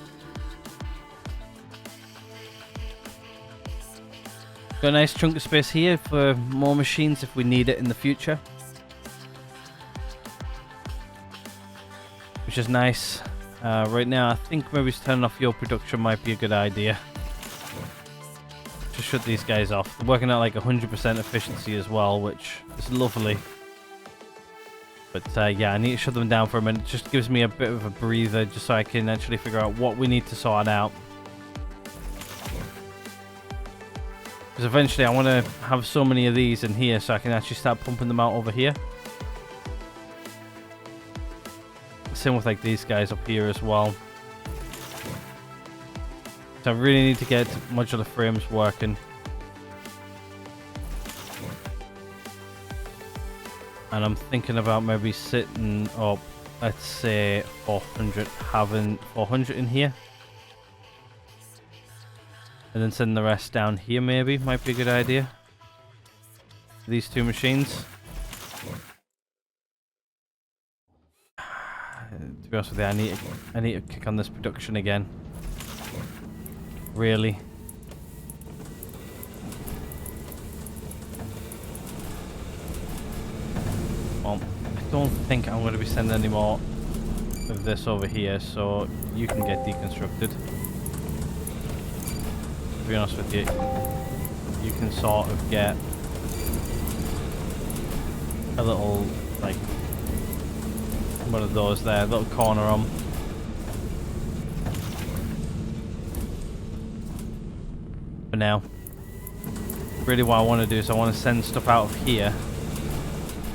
Got a nice chunk of space here for more machines if we need it in the future. Which is nice. Right now, I think maybe turning off your production might be a good idea. Just shut these guys off. They're working at like 100% efficiency as well, which is lovely. But yeah, I need to shut them down for a minute. It just gives me a bit of a breather just so I can actually figure out what we need to sort out. Because eventually I want to have so many of these in here so I can actually start pumping them out over here. Same with like these guys up here as well. So I really need to get modular frames working. And I'm thinking about maybe sitting up, let's say 400, having 400 in here. And then sending the rest down here maybe, might be a good idea. These two machines. To be honest with you, I need to kick on this production again. Really. Well, I don't think I'm going to be sending any more of this over here, so you can get deconstructed. To be honest with you, you can sort of get a little, like, one of those there, little corner on. For now. Really what I want to do is I want to send stuff out of here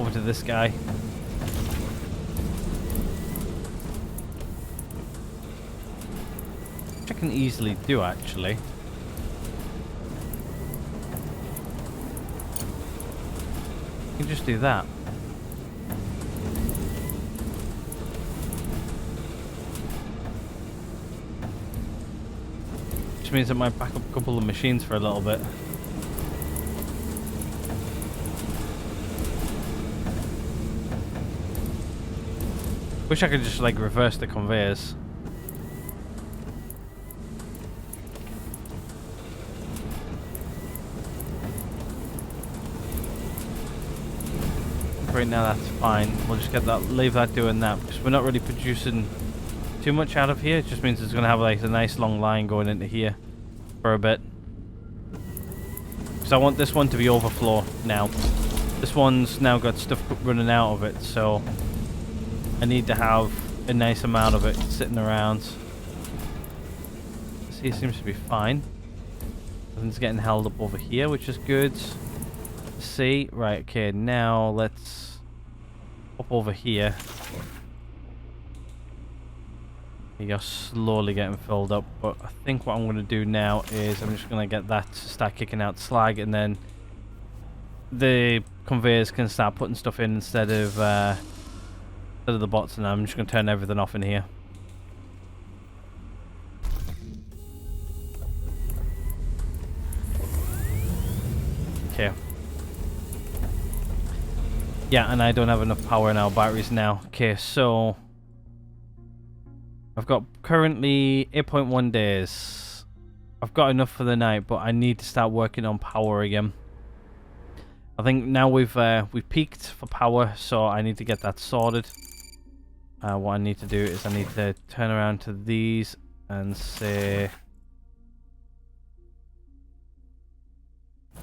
over to this guy. Which I can easily do actually. You can just do that. Which means I might back up a couple of machines for a little bit. Wish I could just like reverse the conveyors. Right now that's fine. We'll just get that, leave that doing that because we're not really producing too much out of here. It just means it's going to have like a nice long line going into here for a bit. Because I want this one to be overflow now. This one's now got stuff running out of it, so I need to have a nice amount of it sitting around. See, it seems to be fine. Nothing's getting held up over here, which is good. See, right, okay, now let's hop over here. You're slowly getting filled up, but I think what I'm going to do now is I'm just going to get that to start kicking out slag, and then the conveyors can start putting stuff in instead of the bots, and I'm just going to turn everything off in here. Okay. Yeah, and I don't have enough power in our batteries now. Okay, so I've got currently 8.1 days. I've got enough for the night, but I need to start working on power again. I think now we've peaked for power, so I need to get that sorted. What I need to do is I need to turn around to these and say,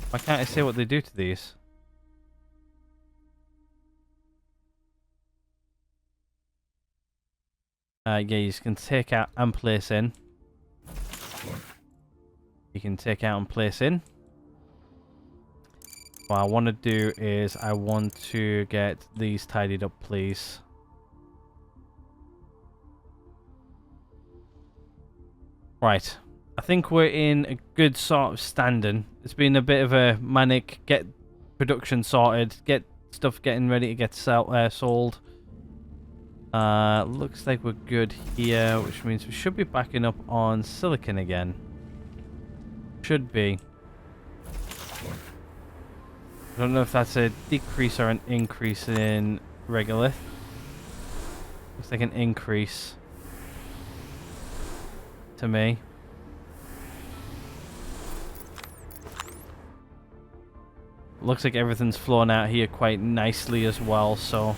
why can't I say what they do to these? Yeah, you can take out and place in. You can take out and place in. What I want to do is I want to get these tidied up, please. Right. I think we're in a good sort of standing. It's been a bit of a manic get production sorted, get stuff getting ready to get sold. Looks like we're good here, which means we should be backing up on silicon again. Should be. I don't know if that's a decrease or an increase in regolith. Looks like an increase to me. Looks like everything's flowing out here quite nicely as well, so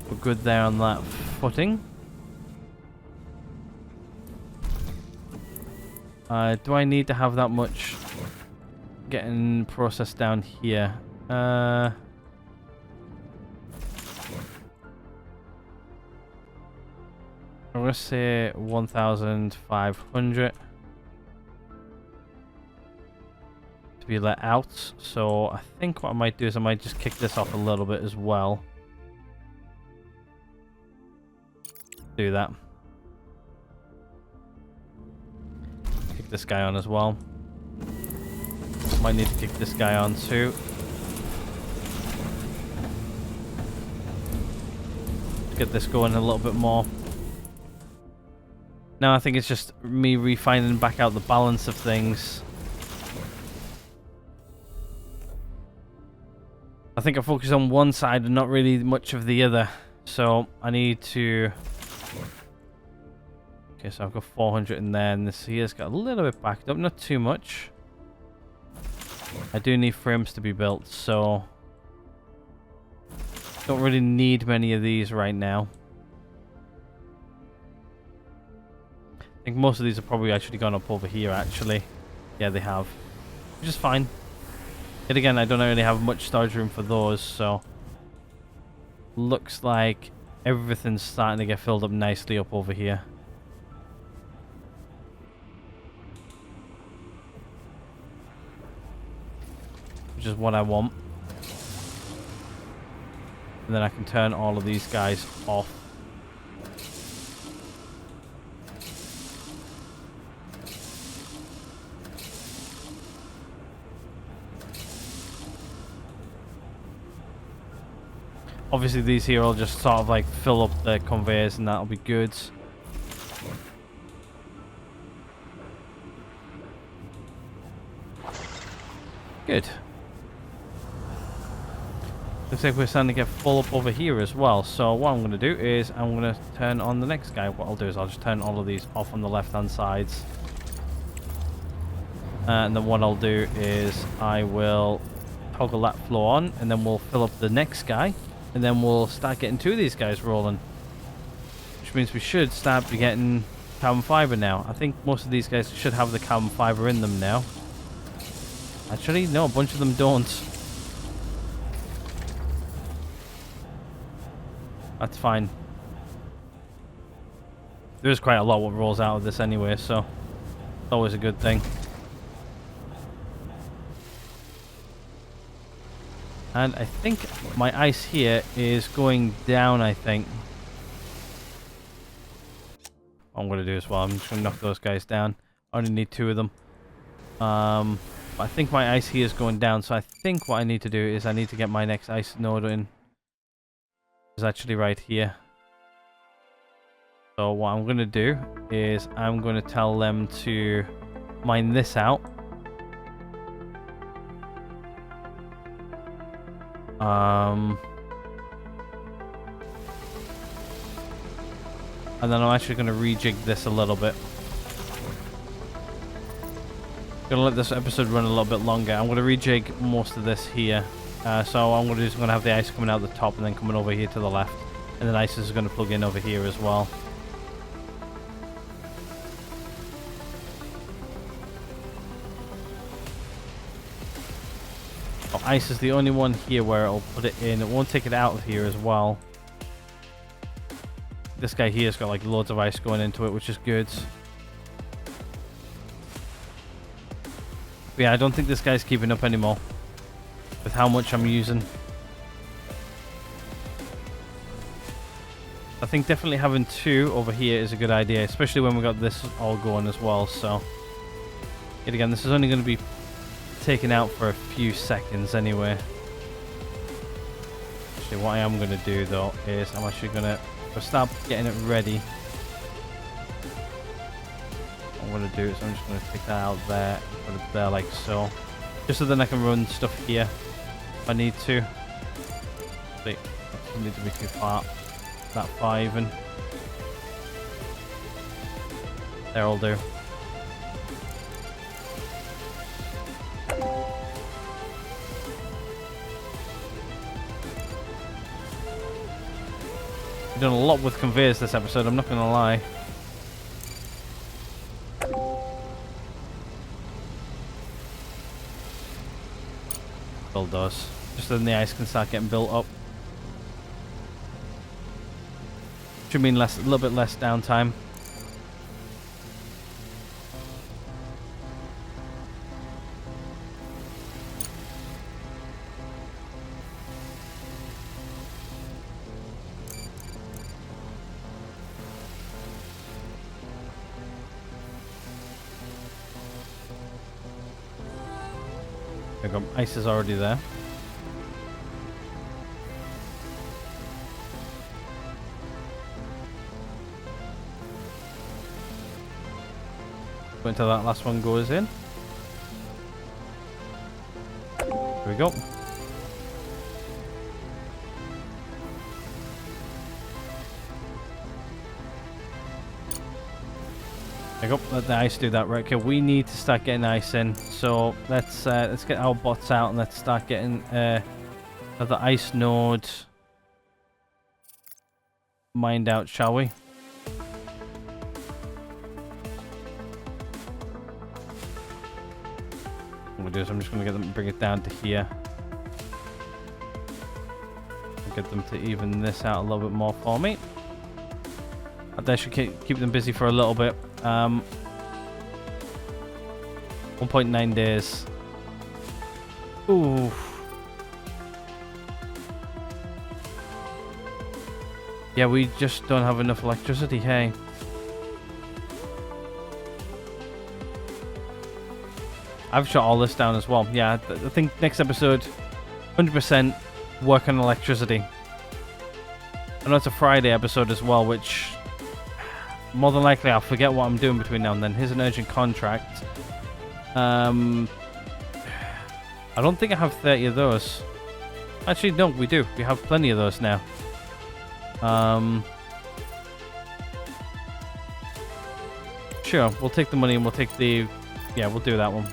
we're good there on that footing. Do I need to have that much getting processed down here? I'm gonna say 1,500 to be let out. So I think what I might do is I might just kick this off a little bit as well. Do that. Kick this guy on as well. Might need to kick this guy on too. Get this going a little bit more. Now I think it's just me refining back out the balance of things. I think I focus on one side and not really much of the other. So I need to... Okay, so I've got 400 in there, and this here's got a little bit backed up, not too much. I do need frames to be built, so don't really need many of these right now. I think most of these have probably actually gone up over here, actually. Yeah, they have. Which is fine. Yet again, I don't really have much storage room for those, so... Looks like everything's starting to get filled up nicely up over here. Which is what I want. And then I can turn all of these guys off. Obviously these here will just sort of like fill up the conveyors and that'll be good. Good. Looks like we're starting to get full up over here as well. So what I'm going to do is I'm going to turn on the next guy. What I'll do is I'll just turn all of these off on the left hand sides. And then what I'll do is I will toggle that flow on and then we'll fill up the next guy. And then we'll start getting two of these guys rolling. Which means we should start getting carbon fiber now. I think most of these guys should have the carbon fiber in them now. Actually, no, a bunch of them don't. That's fine. There's quite a lot what rolls out of this anyway, so it's always a good thing. And I think my ice here is going down, I think. What I'm going to do as well, I'm just going to knock those guys down. I only need two of them. I think my ice here is going down, so I think what I need to do is I need to get my next ice node in. It's actually right here. So what I'm going to do is I'm going to tell them to mine this out. And then I'm actually going to rejig this a little bit. Gonna let this episode run a little bit longer. I'm going to rejig most of this here. So I'm just going to have the ice coming out the top and then coming over here to the left. And then ice is going to plug in over here as well. Oh, ice is the only one here where it'll put it in. It won't take it out of here as well. This guy here has got like loads of ice going into it, which is good. But yeah, I don't think this guy's keeping up anymore with how much I'm using. I think definitely having two over here is a good idea, especially when we got this all going as well. So yet again, this is only going to be taken out for a few seconds anyway. Actually, what I am going to do though is I'm actually going to start getting it ready. What I'm going to do is I'm just going to take that out there, put it there like so. Just so then I can run stuff here if I need to. Wait, doesn't need to be too far. That far even. There'll do. We've done a lot with conveyors this episode, I'm not going to lie. Still does. Just then the ice can start getting built up. Should mean less, a little bit less downtime. There we go. Ice is already there. Wait until that last one goes in. There we go. There we go. Let the ice do that. Right, okay, we need to start getting ice in. So let's get our bots out and let's start getting the ice node mined out, shall we? What we'll do is I'm just going to get them to bring it down to here. Get them to even this out a little bit more for me. That should keep them busy for a little bit. 1.9 days. Ooh. Yeah, we just don't have enough electricity, hey. I've shut all this down as well. Yeah, I think next episode, 100% work on electricity. I know it's a Friday episode as well, which more than likely I'll forget what I'm doing between now and then. Here's an urgent contract. I don't think I have 30 of those. Actually, no, we do. We have plenty of those now. Sure, we'll take the money and we'll take the... Yeah, we'll do that one.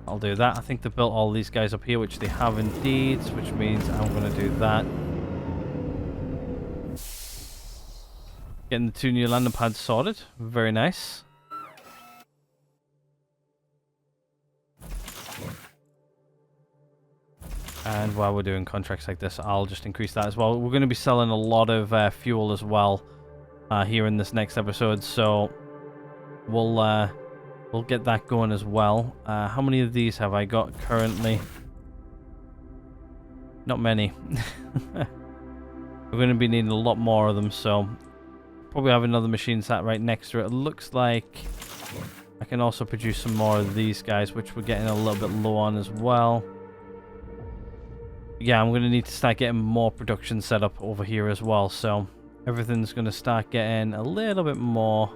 I'll do that. I think they built all these guys up here, which they have indeed, which means I'm going to do that. Getting the 2 new landing pads sorted. Very nice. And while we're doing contracts like this, I'll just increase that as well. We're going to be selling a lot of fuel as well here in this next episode, so we'll get that going as well. How many of these have I got currently? Not many. We're going to be needing a lot more of them, so probably have another machine sat right next to it. It looks like I can also produce some more of these guys, which we're getting a little bit low on as well. Yeah, I'm going to need to start getting more production set up over here as well, so everything's going to start getting a little bit more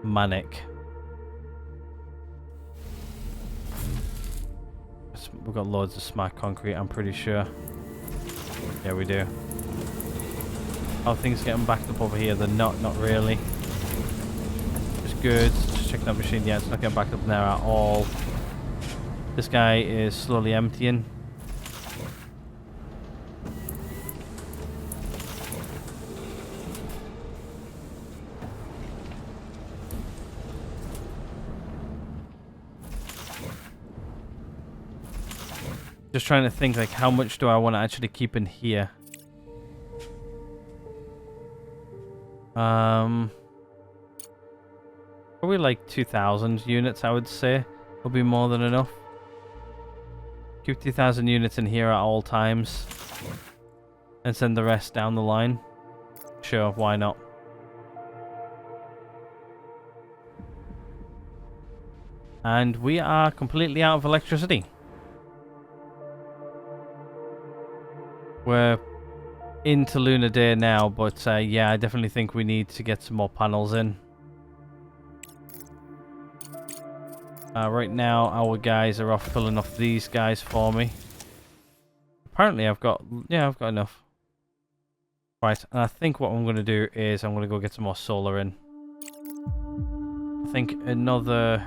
manic. We've got loads of smart concrete, I'm pretty sure. Yeah, we do. How are things getting backed up over here? They're not really. Just good. Just checking that machine. Yeah, it's not getting backed up there at all. This guy is slowly emptying. Just trying to think, like, how much do I want to actually keep in here? Probably like 2,000 units, I would say. Will be more than enough. Keep 2,000 units in here at all times. And send the rest down the line. Sure, why not? And we are completely out of electricity. We're into Lunar Day now, but yeah, I definitely think we need to get some more panels in. Right now, our guys are off pulling off these guys for me. Apparently, I've got enough. Right, and I think what I'm going to do is I'm going to go get some more solar in. I think another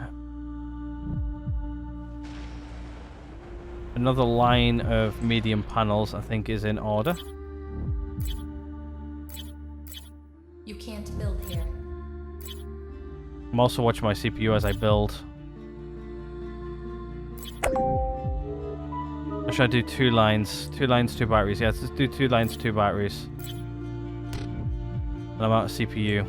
line of medium panels, I think, is in order. You can't build here. I'm also watching my CPU as I build. Or should I do 2 lines? 2 lines, 2 batteries. Yeah, let's just do 2 lines, 2 batteries. And I'm out of CPU.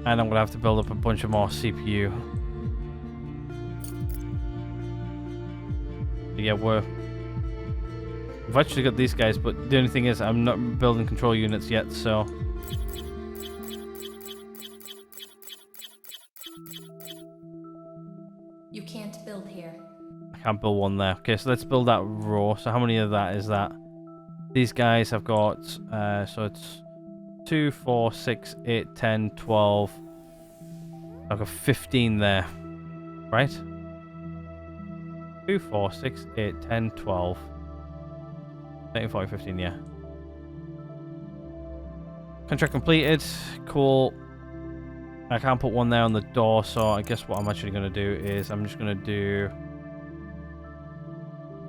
And I'm going to have to build up a bunch of more CPU. But yeah, I've actually got these guys, but the only thing is I'm not building control units yet, so... You can't build here. I can't build one there. Okay, so let's build that row. So how many of that is that? These guys have got, so it's 2, 4, 6, 8, 10, 12. I've got 15 there, right? 2, 4, 6, 8, 10, 12. 13, 14, 15, yeah. Contract completed. Cool. I can't put one there on the door, so I guess what I'm actually going to do is I'm just going to do...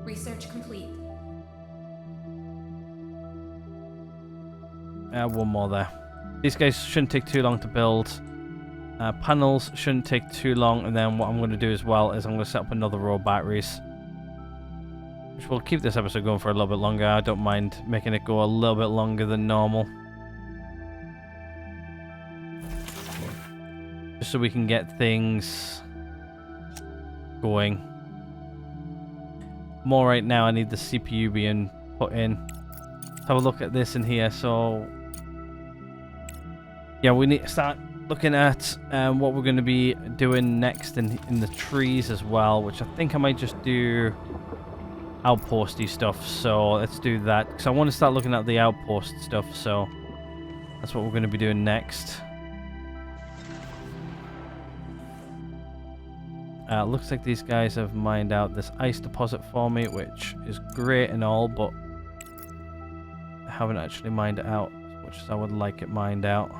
Research complete. One more there. These guys shouldn't take too long to build. Panels shouldn't take too long, and then what I'm going to do as well is I'm going to set up another row of batteries, which will keep this episode going for a little bit longer. I don't mind making it go a little bit longer than normal, just so we can get things going. More right now, I need the CPU being put in. Let's have a look at this in here. So yeah, we need to start looking at what we're going to be doing next in the trees as well, which I think I might just do outposty stuff. So let's do that, because I want to start looking at the outpost stuff. So that's what we're going to be doing next. Looks like these guys have mined out this ice deposit for me, which is great and all, but I haven't actually mined it out as much as I would like it mined out.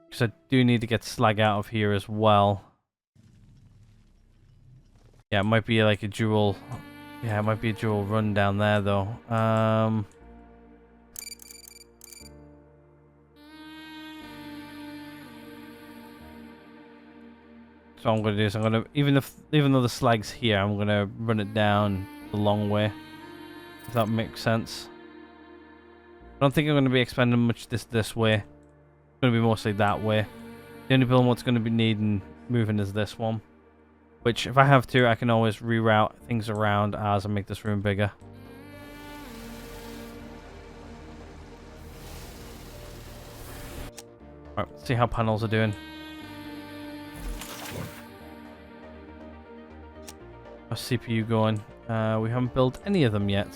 Because I do need to get slag out of here as well. Yeah, it might be like a dual... Yeah, it might be a dual run down there, though. So what I'm gonna do is I'm gonna, even though the slag's here, I'm gonna run it down the long way. If that makes sense. I don't think I'm gonna be expanding much this way. It's gonna be mostly that way. The only building what's gonna be needing moving is this one. Which, if I have to, I can always reroute things around as I make this room bigger. Right, let's see how panels are doing. Our CPU going. We haven't built any of them yet.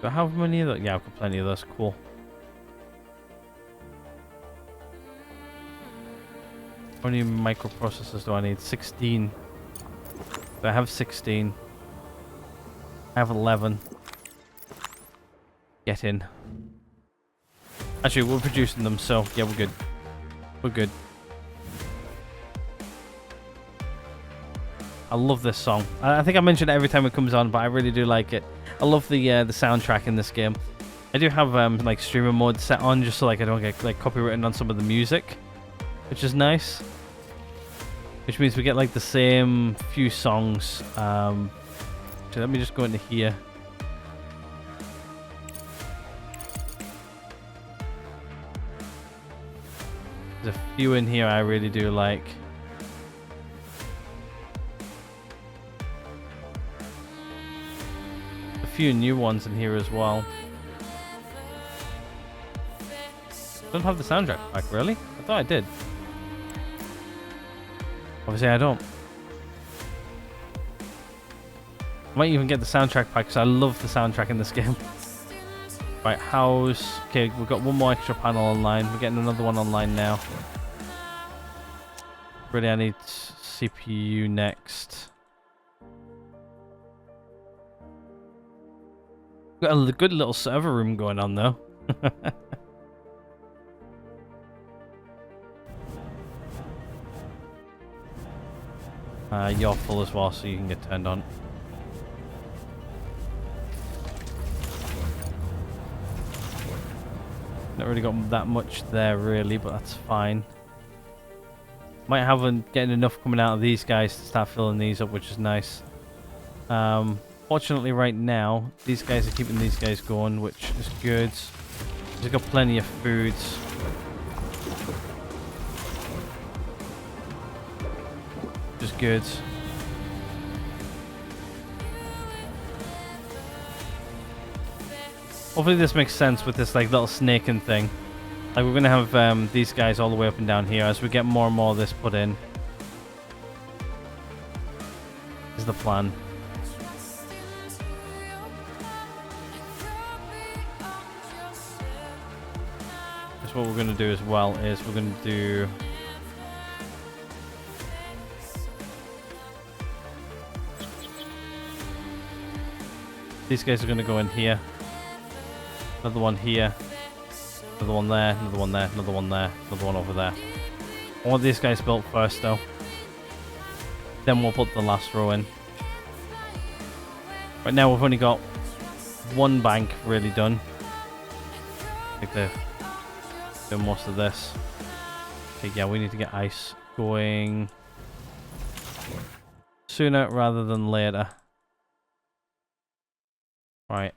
Do I have many of those? Yeah, I've got plenty of those. Cool. How many microprocessors do I need? 16. So I have 16. I have 11. Get in. Actually, we're producing them, so yeah, we're good. We're good. I love this song. I think I mention it every time it comes on, but I really do like it. I love the soundtrack in this game. I do have like streamer mode set on just so like I don't get like copywritten on some of the music, which is nice. Which means we get like the same few songs. So let me just go into here. There's a few in here I really do like. few new ones in here as well. Don't have the soundtrack back, really? I thought I did. Obviously I don't. Might even get the soundtrack pack because I love the soundtrack in this game. Right, house. Okay, we've got one more extra panel online. We're getting another one online now. Really, I need CPU next. Got a good little server room going on though. You're full as well, so you can get turned on. Not really got that much there really, but that's fine. Might have getting enough coming out of these guys to start filling these up, which is nice. Fortunately right now, these guys are keeping these guys going, which is good. They've got plenty of foods. Which is good. Hopefully this makes sense with this like little snaking thing. Like we're gonna have these guys all the way up and down here as we get more and more of this put in. Is the plan. That's what we're gonna do as well is we're gonna do these guys are gonna go in here. Another one here. Another one there, another one there, another one there, another one over there. I want these guys built first though. Then we'll put the last row in. Right now we've only got one bank really done. I think they're doing most of this. Okay, yeah, we need to get ice going sooner rather than later. Right,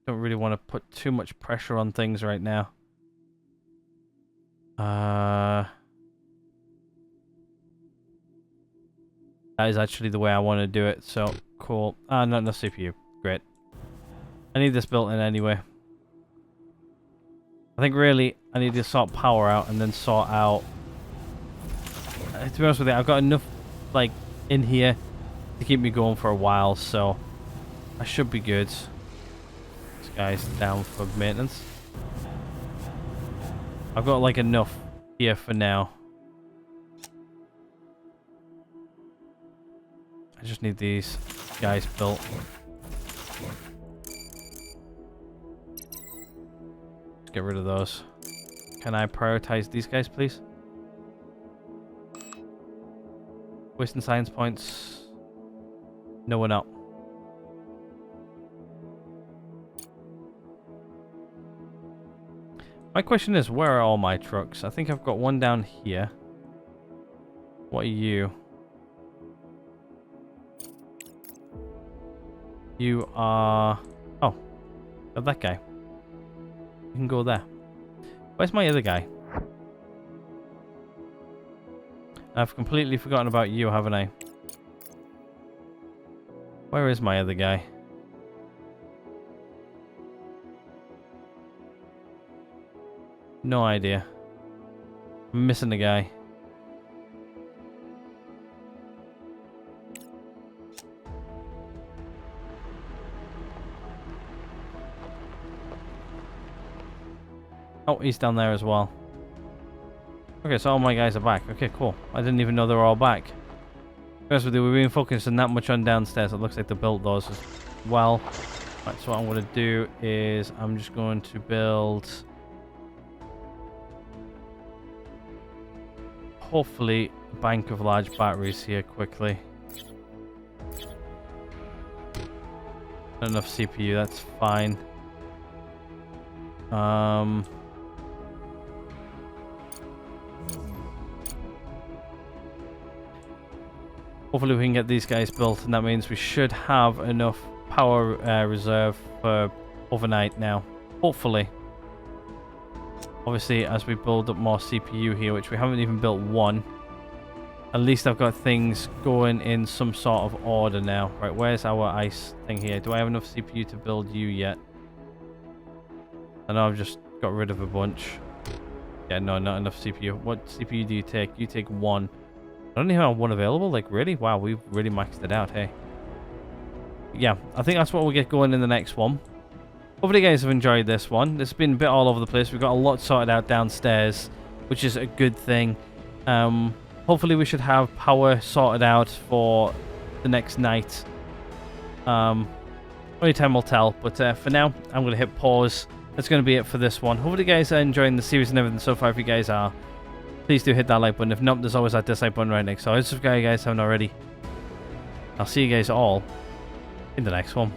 don't really want to put too much pressure on things right now. That is actually the way I want to do it, so cool. Not enough CPU. Great. I need this built in anyway. I think really I need to sort power out and then sort out... to be honest with you, I've got enough like in here to keep me going for a while, so I should be good. This guy's down for maintenance. I've got like enough here for now. I just need these guys built. Let's get rid of those. Can I prioritize these guys, please? Wasting science points. No, we're not. My question is, where are all my trucks? I think I've got one down here. What are you? You are... Oh, got that guy. You can go there. Where's my other guy? I've completely forgotten about you, haven't I? Where is my other guy? No idea. I'm missing a guy. Oh, he's down there as well. Okay, so all my guys are back. Okay, cool. I didn't even know they were all back. To be honest with you, we've been focusing that much on downstairs. It looks like they built those as well. Right, so what I'm going to do is I'm just going to build... hopefully a bank of large batteries here quickly. Not enough CPU, that's fine. Hopefully we can get these guys built, and that means we should have enough power reserve for overnight now. Hopefully. Obviously, as we build up more CPU here, which we haven't even built one. at least I've got things going in some sort of order now. Right, where's our ice thing here? Do I have enough CPU to build you yet? I know I've just got rid of a bunch. Yeah, no, not enough CPU. What CPU do you take? You take 1. I don't even have 1 available. Like, really? Wow, we've really maxed it out, hey? Yeah, I think that's what we'll get going in the next one. Hopefully you guys have enjoyed this one. It's been a bit all over the place. We've got a lot sorted out downstairs, which is a good thing. Hopefully we should have power sorted out for the next night. Only time will tell. But for now, I'm going to hit pause. That's going to be it for this one. Hopefully you guys are enjoying the series and everything so far. If you guys are, please do hit that like button. If not, there's always that dislike button right next. So I subscribe, you guys haven't already. I'll see you guys all in the next one.